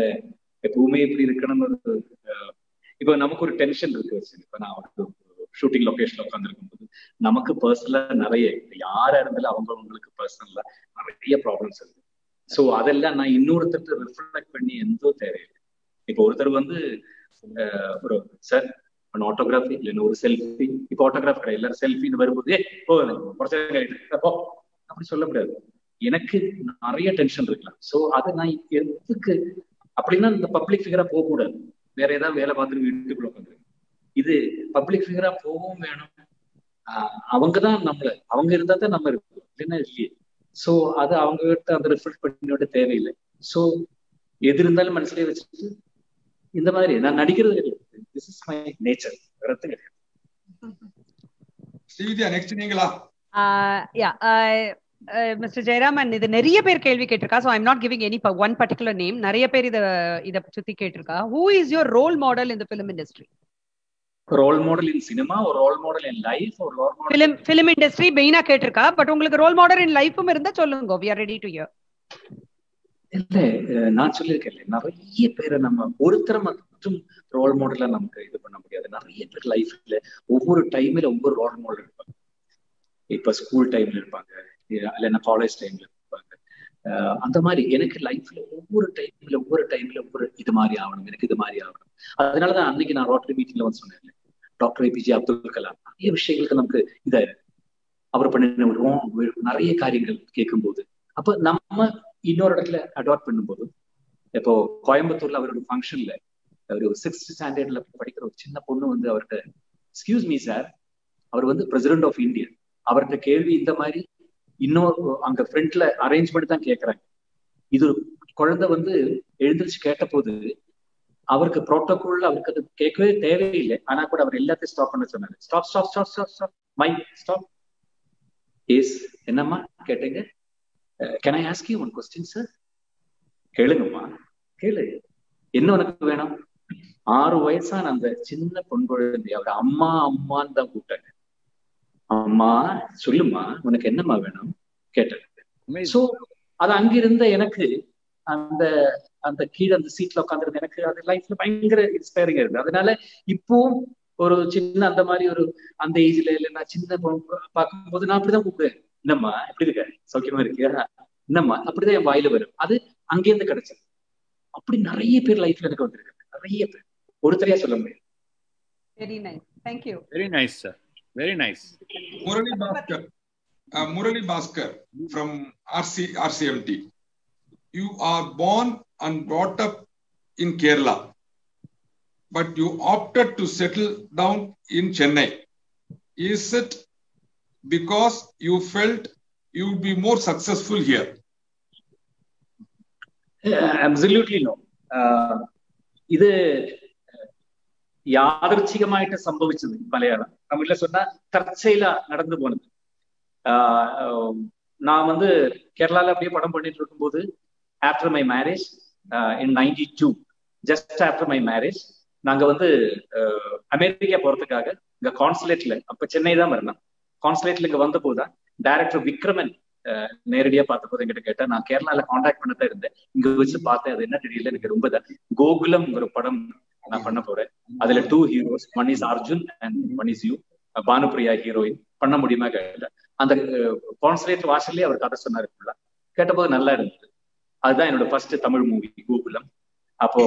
எப்பவுமே இப்படி இருக்கணும்னு இப்ப நமக்கு ஒரு டென்ஷன் இருக்கு. இப்ப நான் ஒரு ஷூட்டிங் லொகேஷன்ல உட்காந்துருக்கும் போது நமக்கு பர்சனலா நிறைய யாரா இருந்தாலும் அவங்களுக்கு பர்சனலா நிறைய ப்ராப்ளம்ஸ் இருக்கு. ஸோ அதெல்லாம் நான் இன்னொருத்தர் ரிஃப்ளெக்ட் பண்ணி எந்த தேவையில்லை. இப்போ ஒருத்தர் வந்து ஒரு சார் ஆட்டோகிராஃபி இல்லைன்னு ஒரு செல்ஃபி, இப்போ ஆட்டோகிராஃப் கிடையாது எல்லாரும் செல்ஃபின்னு வரும்போது அப்படி சொல்ல முடியாது. எனக்கு நிறைய டென்ஷன் இருக்கலாம். ஸோ அதை நான் எதுக்கு அப்படின்னா இந்த பப்ளிக் ஃபிகரா போக கூடாது, வேற ஏதாவது வேலை பார்த்துட்டு வீட்டுக்குள்ள உட்காந்து இது பப்ளிக் ஃபிகரா போகவும் வேணும். அவங்கதான் அவங்க இருந்தா தான் நம்ம இருக்கோம், இல்லைன்னா இல்லையே. ஸோ அது அவங்க கிட்ட அதை ரிஃப்ளெக்ட் பண்ணியோட தேவையில்லை. ஸோ எது இருந்தாலும் மனசுலயே வச்சுட்டு இந்த மாதிரி நான் நடிக்கிறது கிடையாது. திஸ் இஸ் மை நேச்சர், வரது கிடையாது. ஸ்ரீவித்யா நெக்ஸ்ட் நீங்களா? மிஸ்டர் ஜெயராமன், இது நிறைய பேர் கேள்வி கேட்டிருக்கா. So I'm not giving any one particular name. நிறைய பேர் இதை சுத்தி கேட்டிருக்கா. Who is your role model in the film industry? Role model in cinema, ஒரு ரோல் மாடல் இன் லைஃப், ஒரு ரோல் மாடல் ஃபிலிம் இண்டஸ்ட்ரி மெயினா கேட்டிருக்கா. பட் உங்களுக்கு ரோல் மாடல் இன் லைஃபும் இருந்தா சொல்லுங்க. we are ready to hear. இல்ல நான் சொல்லியிருக்கேன், நிறைய பேரை நம்ம ஒருத்தரை மட்டும் ரோல் மாடலா நமக்கு இது பண்ண முடியாது. நிறைய பேர் லைஃப்ல ஒவ்வொரு டைம்ல ஒவ்வொரு ரோல் மாடல் இருப்பாங்க. இப்ப ஸ்கூல் டைம்ல இருப்பாங்க, இல்லைன்னா காலேஜ் டைம்ல இருப்பாங்க. அந்த மாதிரி எனக்கு லைஃப்ல ஒவ்வொரு டைம்ல ஒவ்வொரு இது மாதிரி ஆகணும், எனக்கு இது மாதிரி ஆகணும். அதனாலதான் அன்னைக்கு நான் ரோட்டரி மீட்டிங்ல வந்து சொன்னேன், டாக்டர் APJ அப்துல் கலாம் நிறைய விஷயங்களுக்கு நமக்கு இத அவர் பண்ணின நிறைய காரியங்கள் கேட்கும் போது, அப்ப நம்ம இன்னொரு இடத்துல அடாப்ட் பண்ணும்போது, இப்போ கோயம்புத்தூர்ல அவரோட ஃபங்க்ஷன்ல ஒரு 6th ஸ்டாண்டர்ட்ல படிக்கிற ஒரு சின்ன பொண்ணு வந்து அவர்கிட்ட, எக்ஸ்கியூஸ் மீ சார், அவர் வந்து பிரசிடென்ட் ஆஃப் இந்தியா, அவர்கிட்ட கேள்வி இந்த மாதிரி இன்னொரு அங்க ஃப்ரண்ட்ல அரேஞ்ச்மெண்ட் தான் கேட்கறாங்க. இது குழந்தை வந்து எழுந்திரிச்சு கேட்ட போது அவருக்கு ப்ரோட்டோகால் அவருக்கு அது கேட்கவே தேவையில்லை. ஆனா கூட அவர் எல்லாத்தையும் ஸ்டாப் பண்ண சொன்னாரு. Stop stop stop stop stop mic stop. Yes என்னம்மா கேட்டீங்க? Can I ask you one question sir? கேளுங்கம்மா, கேளு, என்ன உனக்கு வேணும்? 6 வயசான அந்த சின்ன பொன் குழந்தை அவர் அம்மா அம்மான்னு தான் கூப்பிட்டாங்க. அம்மா சொல்லுமா உனக்கு என்னம்மா வேணும் கேட்டாங்க. சோ அது அங்கிருந்த எனக்கு அந்த அந்த கீழே அந்த சீட்ல உட்காந்துருந்த எனக்கு அது லைஃப்ல பயங்கர இன்ஸ்பைரிங்கா இருக்கு. அதனால இப்பவும் ஒரு சின்ன அந்த மாதிரி ஒரு அந்த ஏஜ்ல இல்ல நான் சின்ன பார்க்கும்போது நான் அப்படிதான் கூப்பிடுவேன், என்னம்மா எப்படி இருக்க, சௌக்கியமா இருக்கியா, என்னம்மா, அப்படிதான் என் வாயில வரும். அது அங்கேருந்து கிடைச்சது. அப்படி நிறைய பேர் லைஃப்ல எனக்கு வந்திருக்கு, நிறைய பேர், ஒருத்தரையா சொல்ல முடியாது. Very nice, thank you. Very nice sir. Very nice. Murali Bhaskar from RCMT. You are born and brought up in Kerala, but you opted to settle down in Chennai. Is it because you felt you would be more successful here? Absolutely no. ഇത് യാദൃച്ഛികമായിട്ട് സംഭവിച്ചത്. മലയാളം தமிழ்ல சொன்னா தற்செயலா நடந்து போனது. நான் வந்து கேரளால அப்படியே படம் பண்ணிட்டு இருக்கும்போது after my marriage in 92, just after my marriage நாங்க வந்து அமெரிக்கா போறதுக்காக இங்க கான்சுலேட்ல, அப்ப சென்னை தான் வரணும், கான்சுலேட்ல இங்க வந்த போதுதான் டைரக்டர் விக்ரமன் நேரடியா பார்த்த போது என்கிட்ட கேட்டா, நான் கேரளால கான்டாக்ட் பண்ணதான் இருந்தேன், இங்க வச்சு பார்த்தேன், அது என்ன தெரியல எனக்கு ரொம்ப கோகுலம் ஒரு படம் நான் பண்ண போறேன், அதுல 2 heroes, one is Arjun and one is you, Bhanupriya heroine, பண்ண முடியுமா கேட்ட. அந்த கான்சுலேட் வாசல்லே அவர் கதை சொன்னாரு. கேட்டபோது நல்லா இருந்தது. அதுதான் என்னோட ஃபர்ஸ்ட் தமிழ் மூவி கோகுலம். அப்போ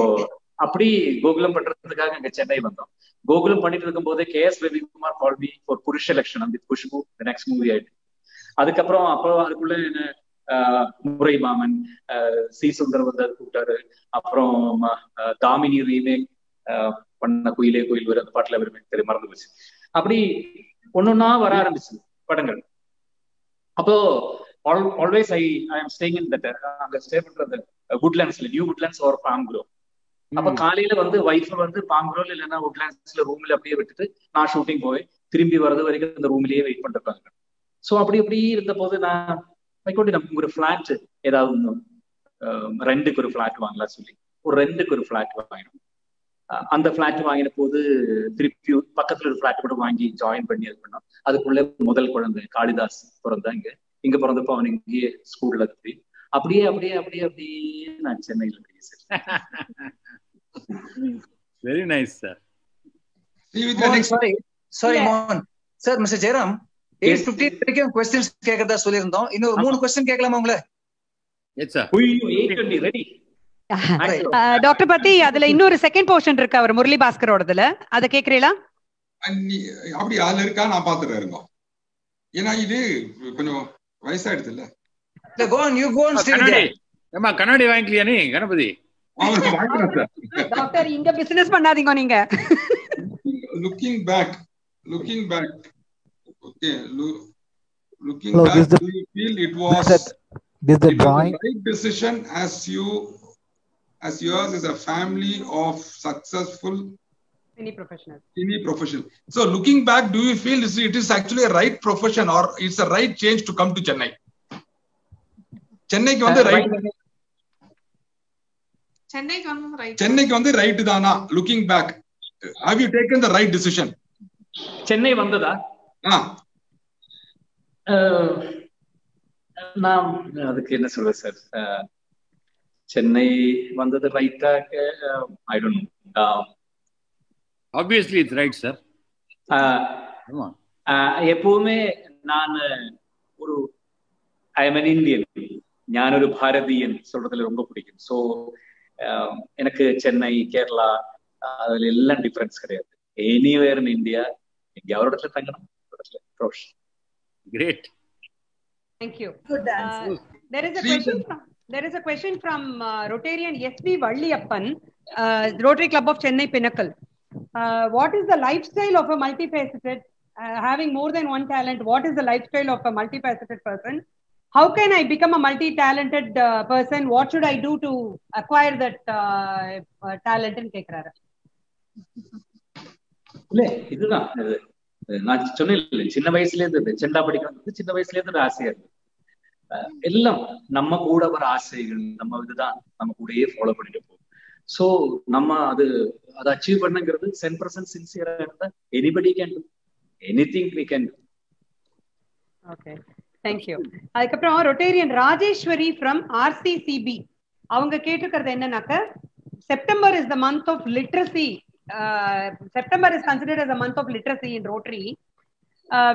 அப்படி கோகுலம் பண்றதுக்காக இங்க சென்னை வந்தோம். கோகுலம் பண்ணிட்டு இருக்கும் போதே KS Ravikumar call me for புருஷ லட்சணம் வித் குஷ்பு, நெக்ஸ்ட் மூவி ஆயிட்டு. அதுக்கப்புறம் அப்போ அதுக்குள்ள என்ன முறை மாமன், சி சுந்தர் வந்து கூப்பிட்டாரு. அப்புறம் தாமினி ரீமேக் பண்ண குயிலே கோயில் வர அந்த பாட்டுல வருமே மறந்து போச்சு. அப்படி ஒன்னொன்னா வர ஆரம்பிச்சு படங்கள். அப்போ always I am staying in that, அங்க ஸ்டே பண்றது வுட்லேண்ட்ஸ்ல, நியூ வுட்லேண்ட்ஸ் ஒரு பாம் க்ரோ. அப்ப காலையில வந்து வைஃப் வந்து பாம் க்ரோல இல்லைன்னா வுட்லேண்ட்ஸ்ல ரூம்ல அப்படியே விட்டுட்டு நான் ஷூட்டிங் போய் திரும்பி வர்றது வரைக்கும் அந்த ரூம்லயே வெயிட் பண்ணிருக்காங்க. ஸோ அப்படி இருந்த போது நான் வைக்கோட்டி நமக்கு ஒரு ஃபிளாட் ஏதாவது ரெண்டுக்கு ஒரு ஃபிளாட் வாங்கலாம் சொல்லி ஒரு ரெண்டுக்கு ஒரு ஃபிளாட் வாங்கினோம். அந்த ஃபிளாட் வாங்கின போது திருப்பி பக்கத்துல ஒரு ஃபிளாட் கூட வாங்கி ஜாயின் பண்ணி இது பண்ணோம். அதுக்குள்ள முதல் குழந்தை காளிதாஸ் பிறந்தாங்க. இங்க பிறந்தப்போ அவன் இங்கேயே ஸ்கூல்ல இருந்து அப்படியே அப்படியே அப்படியே அப்படியே நான் சென்னையில வெரி நைஸ் சார். சாரி மோகன் சார், மிஸ்டர் ஜெயராம் 8:15 வரைக்கும் क्वेश्चंस கேக்குறதா சொல்லிருந்தோம். இன்னொரு 3 क्वेश्चन கேட்கலாமா உங்களை? Yes sir. 8:20 ரெடி. டாக்டர் பத்தி அதுல இன்னொரு செகண்ட் போர்ஷன் இருக்கு அவர் முரளி பாஸ்கரோடதுல, அத கேக்குறீங்களா? அப்படி அதுல இருக்கா நான் பாத்துறேன் இருங்க. ஏன்னா இது கொஞ்சம் வயசாயிடுது இல்ல. இல்ல go on, you go on still there. ஏமா கண்ணாடி வாங்கிக்கலையா நீ கணபதி? அவன் வாங்குறான் சார். டாக்டர் இங்க பிசினஸ் பண்ணாதீங்க நீங்க. Looking back. Okay, looking Hello, back, do you feel it was the drawing right decision as yours is a family of successful any professional? So looking back, do you feel it is actually a right profession or it's a right change to come to Chennai? Chennai வந்து right. Chennai வந்து right தானா? Looking back, have you taken the right decision? Chennai வந்ததா? நான் அதுக்கு என்ன சொல்றேன் sir, Chennai வந்தது ரைட்டா? I don't know. Obviously it's right sir. எப்பவுமே நான் ஒரு ஐ எம் an இந்தியன், ஞானொரு பாரதியன் சொல்றதுல ரொம்ப பிடிக்கும். ஸோ எனக்கு சென்னை, கேரளா அதுல எல்லாம் டிஃபரன்ஸ் கிடையாது. எனிவேர் இன் இந்தியா எங்கேயாவது இடத்துல தங்கணும். Great. Thank you. Good answer. There is a question from Rotarian SV Valliyappan, Rotary Club of Chennai Pinnacle. What is the lifestyle of a multifaceted, having more than one talent? What is the lifestyle of a multifaceted person? How can I become a multi-talented person? What should I do to acquire that talent in Kekrara? இல்ல இதுதான் நான் சொன்னேன், சின்ன வயசுல இருந்து செண்டா படிக்கிறது சின்ன வயசுல இருந்து ஒரு ஆசையா இருக்கு. எல்லாம் நம்ம கூட வர ஆசைகள் நம்ம இதுதான் நம்ம கூடயே ஃபாலோ பண்ணிட்டு போகும். சோ நம்ம அதை அச்சீவ் பண்ணுங்கிறது 100% சின்சியரா இருந்தா anybody can do anything we can do. Okay, thank you. அதுக்கப்புறம் ரொட்டேரியன் ராஜேஸ்வரி ஃப்ரம் RCCB அவங்க கேட்டிருக்கிறது என்னன்னாக்க, September is the month of literacy. September is considered as a month of literacy in Rotary.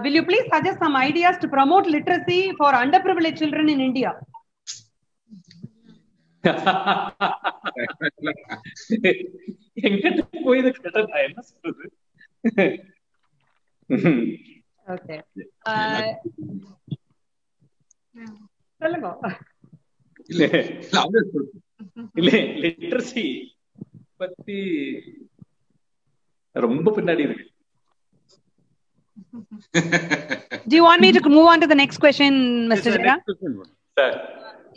Will you please suggest some ideas to promote literacy for underprivileged children in India? எங்கிட்ட போய் இதை கேட்டா நான் என்ன சொல்றது? ஓகே சொல்லுங்க. இல்ல இல்ல லிட்ரஸி பத்தி ரொம்ப பின்னாடி இருக்கு. Do you want me to move on to the next question, Mr. Jairam? Sir.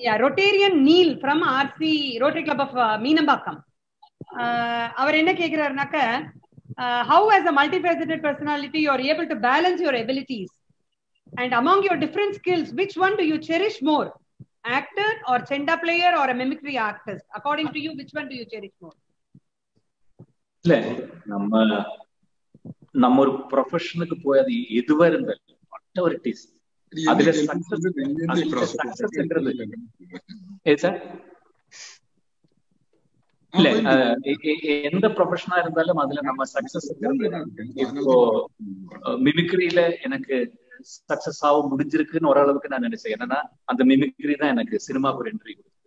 Yeah, Rotarian Neil from RC Rotary Club of Meenambakkam. அவர் என்ன கேக்குறாருனாக்க, how as a multifaceted personality you are able to balance your abilities and among your different skills, which one do you cherish more? Actor or chenda player or a mimicry artist? According to you, which one do you cherish more? இல்ல நம்ம ஒரு ப்ரொஃபஷனுக்கு போய் அது எதுவா இருந்தாலும் whatever it is, அதுல சக்சஸ்ங்கிறது sir இல்ல எந்த ப்ரொஃபஷனா இருந்தாலும் அதுல நம்ம சக்சஸ். இப்போ மிமிக்ரியில எனக்கு சக்சஸ் ஆக முடிஞ்சிருக்குன்னு ஓரளவுக்கு நான் நினைச்சேன். என்னன்னா அந்த மிமிக்ரி தான் எனக்கு சினிமாவுக்கு ஒரு என்ட்ரி கொடுத்தது.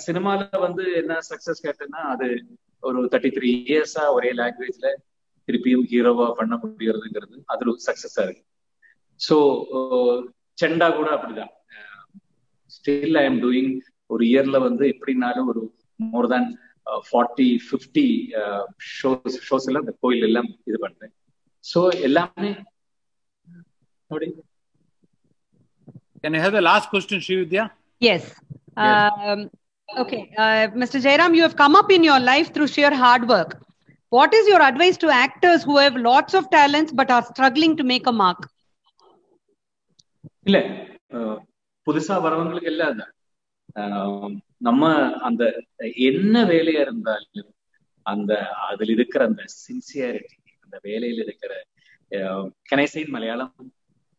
சினிமால வந்து என்ன சக்சஸ் கேட்டேன்னா, அது ஒரு 33 இயர்ஸா ஒரே லாங்குவேஜ்ல திருப்பியும் ஹீரோவா பண்ண முடியறதுங்கிறது அது ஒரு சக்சஸா இருக்கு. ஸோ செண்டா கூட அப்படிதான். Still I am doing. ஒரு இயர்ல வந்து எப்படின்னாலும் ஒரு மோர் தேன் 40-50 ஷோஸ் எல்லாம் இந்த கோயில் எல்லாம் இது பண்றேன். ஸோ எல்லாமே. Can I have the last question, Srividya? Yes. Okay. Mr. Jairam, you have come up in your life through sheer hard work. What is your advice to actors who have lots of talents but are struggling to make a mark? இல்ல புதுசா வரவங்களுக்கு எல்லாம் நம்ம அந்த என்ன வேலையா இருந்தாலும் அந்த அதுல இருக்கிற அந்த சின்சியாரிட்டி, அந்த வேலையில இருக்கிற can I say in Malayalam?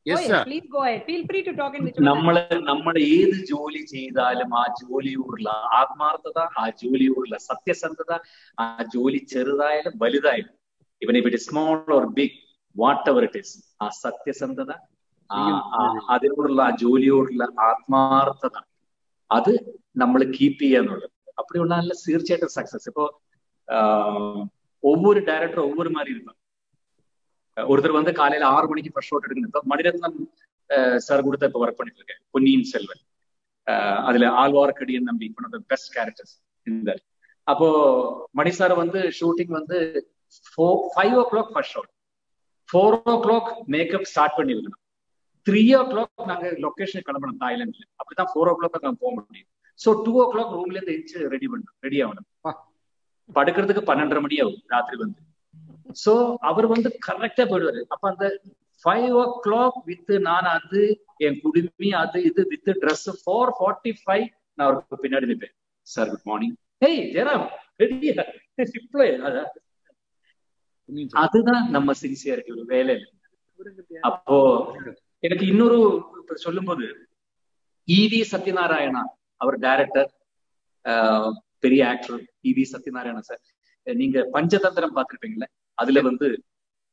Yes, sir. Please go ahead. Feel free to talk in which നമ്മള് ഏത് ജോലി ചെയ്താലും ആ ജോലിയോടുള്ള ആത്മാർത്ഥത, ആ ജോലിയോടുള്ള സത്യസന്ധത, ആ ജോലി ചെറുതായാലും വലുതായാലും, even if it is small or big, whatever it is, ആ സത്യസന്ധത, അതിനോടുള്ള ആ ജോലിയോടുള്ള ആത്മാർത്ഥത, അത് നമ്മൾ കീപ്പ് ചെയ്യാന്നുള്ളത്. அப்படிയുള്ള நல்ல തീർച്ചയായിട്ടും സക്സസ്. இப்போ ஒவ்வொரு டைரக்டரும் ஒவ்வொரு மாதிரி இருப்பாங்க. ஒருத்தர் வந்து காலையில 6 மணிக்கு ஃபர்ஸ்ட் ஷாட் எடுக்கணும். இப்போ மணிரத்னம் சார் கூட இப்ப ஒர்க் பண்ணிட்டு இருக்கேன். பொன்னியின் செல்வன், அதுல Azhwarkadiyan Nambi one of the best characters இந்த. அப்போ மணி சார் வந்து ஷூட்டிங் வந்து 5 o'clock first shot, 4 o'clock makeup start பண்ணிருக்கணும். 3 o'clock நாங்க லொகேஷன் கிளம்பணும் தாய்லாந்துல. அப்படிதான் 4 o'clock நாங்க போக முடியும். ஸோ 2 o'clock ரூம்ல இருந்து எழுந்து ரெடி ஆகணும். படுக்கிறதுக்கு 12:30 மணி ஆகும் ராத்திரி வந்து. சோ அவர் வந்து கரெக்டா போயிடுவாரு. அப்ப அந்த 5 o'clock வித் நான் அது என் குடுமி அது இது வித் ட்ரெஸ் 4:45 நான் அவருக்கு பின்னாடி நிற்பேன். Sir good morning, hey Jayaram ரெடியா? அதுதான் நம்ம சின்சியாரிட்டி ஒரு வேலையில. அப்போ எனக்கு இன்னொரு சொல்லும் போது ஈவி சத்யநாராயணா, அவர் டைரக்டர், பெரிய ஆக்டர் ஈவி சத்யநாராயணா சார். நீங்க பஞ்சதந்திரம் பார்த்திருப்பீங்களா? அதுல வந்து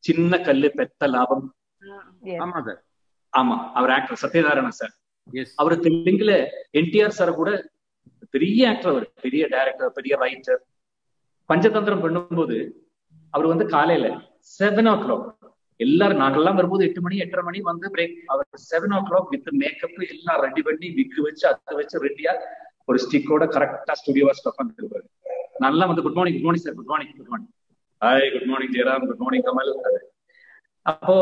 சின்ன கல்லு பெத்த லாபம். ஆமா, அவர் ஆக்டர் சத்யநாராயணா சார். அவர் தெலுங்குல என்டிஆர் சார் கூட பெரிய ஆக்டர், அவர் பெரிய டைரக்டர், பெரிய ரைட்டர். பஞ்சதந்திரம் பண்ணும்போது அவர் வந்து காலையில 7 o'clock எல்லாரும் நாங்கெல்லாம் வரும்போது 8 மணி 8:30 மணி வந்து பிரேக். அவர் 7 o'clock வித் மேக்கப் எல்லாம் ரெடி பண்ணி விக்கு வச்சு அதை வச்சு ரெடியா ஒரு ஸ்டிக்கோட கரெக்டா ஸ்டுடியோவா ஸ்டப் பண்ணிருப்பாரு. நல்லா வந்து good morning, good morning sir, good morning, good morning, hi, good morning Jayaram, good morning Kamal. அப்போ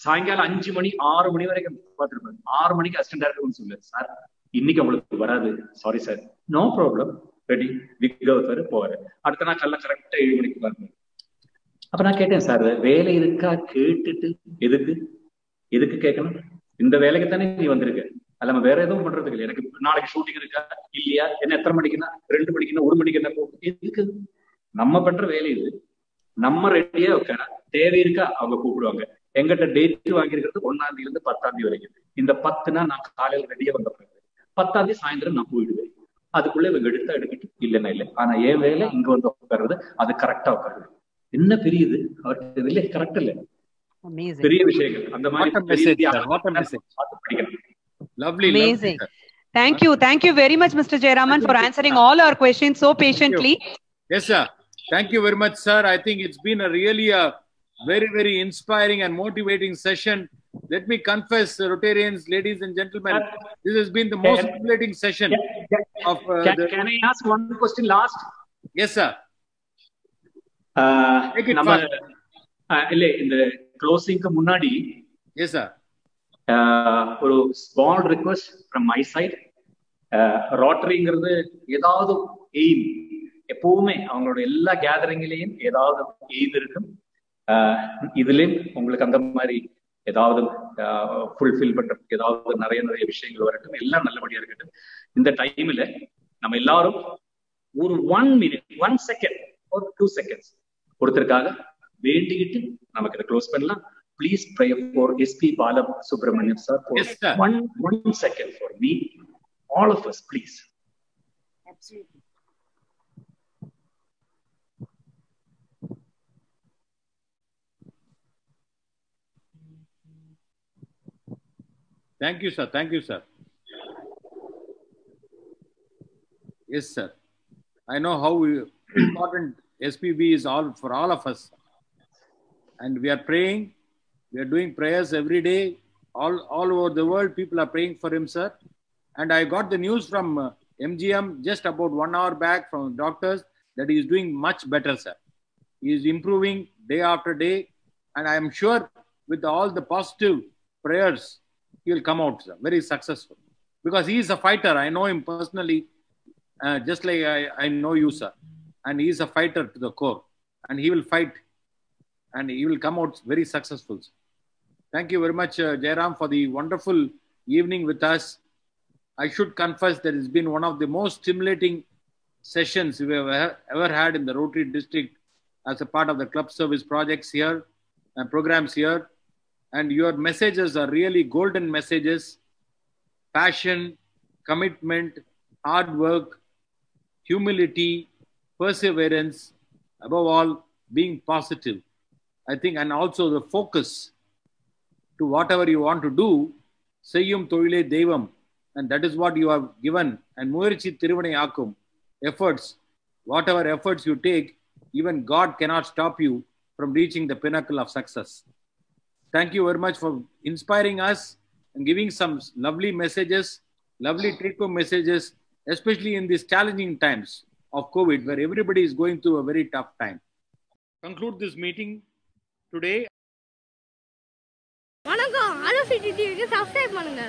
சாயங்காலம் 5 மணி 6 மணி வரைக்கும் பார்த்துருப்பாரு. 6 மணிக்கு அசிஸ்டன்ட் டைரக்டர் சொல்லுவாரு, சார் இன்னைக்கு உங்களுக்கு வராது, sorry sir. No problem, ready, wig போவாரு. அடுத்த நாள் கல்ல கரெக்டா 7 மணிக்கு பாருங்க. அப்ப நான் கேட்டேன், சார் வேலை இருக்கா? கேட்டுட்டு எதுக்கு கேட்கணும்? இந்த வேலைக்கு தானே நீ வந்திருக்க, அது நம்ம வேற எதுவும் பண்றதுக்கு இல்லை. எனக்கு நாளைக்கு ஷூட்டிங் இருக்கா இல்லையா, என்ன எத்தனை மணிக்குன்னா 2 மணிக்குன்னா 1 மணிக்கு என்ன போகும், எதுக்கு? நம்ம பண்ற வேலை இது, நம்ம ரெடியா உட்கார தேவை இருக்கா அவங்க கூப்பிடுவாங்க. எங்கிட்ட டேட் வாங்கியிருக்கிறது 1ஆம் தேதியில இருந்து 10ஆம் தேதி வரைக்கும். இந்த 10னா நான் காலையில ரெடியா வந்த பிறகு 10ஆம் தேதி சாயந்தரம் நான் போயிடுவேன். அதுக்குள்ள இவங்க எடுக்கட்டும், இல்லைன்னா இல்லை. ஆனா என் வேலை இங்க வந்து உட்காருறது, அது கரெக்டா உட்காருது. என்ன பெரியது அவருக்கு இல்லை, கரெக்ட் இல்ல, பெரிய விஷயங்கள் அந்த மாதிரி. Lovely, amazing. Thank you very much, Mr. Jayaraman, for answering all our questions so patiently. Yes sir, thank you very much sir. I think it's been a really Very, very inspiring and motivating session. Let me confess, Rotarians, ladies and gentlemen, this has been the most stimulating session of Can I ask one question last? Yes, sir. Make it நம்ம fast. இல்ல இந்த க்ளோசிங்க்கு முன்னாடி Yes, sir. ஒரு small request from my side. ரோட்டரிங்கிறது ஏதாவது aim, எப்பவுமே அவங்களோட எல்லா கேதரிங்லயும் ஏதாவது எய்ம் இருக்கும். இதுலயும் உங்களுக்கு அந்த மாதிரி ஏதாவது ஃபுல்ஃபில் பண்றதுக்கு ஏதாவது நிறைய நிறைய விஷயங்கள் வரட்டும், எல்லாம் நல்லபடியா இருக்கட்டும். இந்த டைம்ல நம்ம எல்லாரும் ஒரு 1 minute 1 second or 2 seconds ஒருத்தருக்காக வேண்டிக்கிட்டு நமக்கு இதை க்ளோஸ் பண்ணலாம். Please pray for SP Balasubramanian sir for Yes, sir. one second for me, all of us, please. Absolutely. Thank you, sir. Thank you, sir. Yes, sir. I know how important SPB is for all of us. And we are praying. We are doing prayers every day. All over the world, people are praying for him, sir. And I got the news from MGM just about 1 hour back from doctors that he is doing much better, sir. He is improving day after day. And I am sure with all the positive prayers, he will come out, sir, very successful. Because he is a fighter. I know him personally, just like I know you, sir. And he is a fighter to the core. And he will fight. And he will come out very successful, sir. Thank you very much, Jairam, for the wonderful evening with us. I should confess that it's been one of the most stimulating sessions we have ever had in the Rotary District as a part of the club service projects here and programs here. And your messages are really golden messages. Passion, commitment, hard work, humility, perseverance, above all, being positive. I think, and also the focus to whatever you want to do, Seyyum Thoile Devam, and that is what you have given. And Muirchi Tiruvane Akum, efforts, whatever efforts you take, even God cannot stop you from reaching the pinnacle of success. Thank you very much for inspiring us and giving some lovely messages, lovely take-home messages, especially in these challenging times of COVID, where everybody is going through a very tough time. Conclude this meeting today. வணக்கம், ஆலோசி டிவிக்கு subscribe பண்ணுங்க.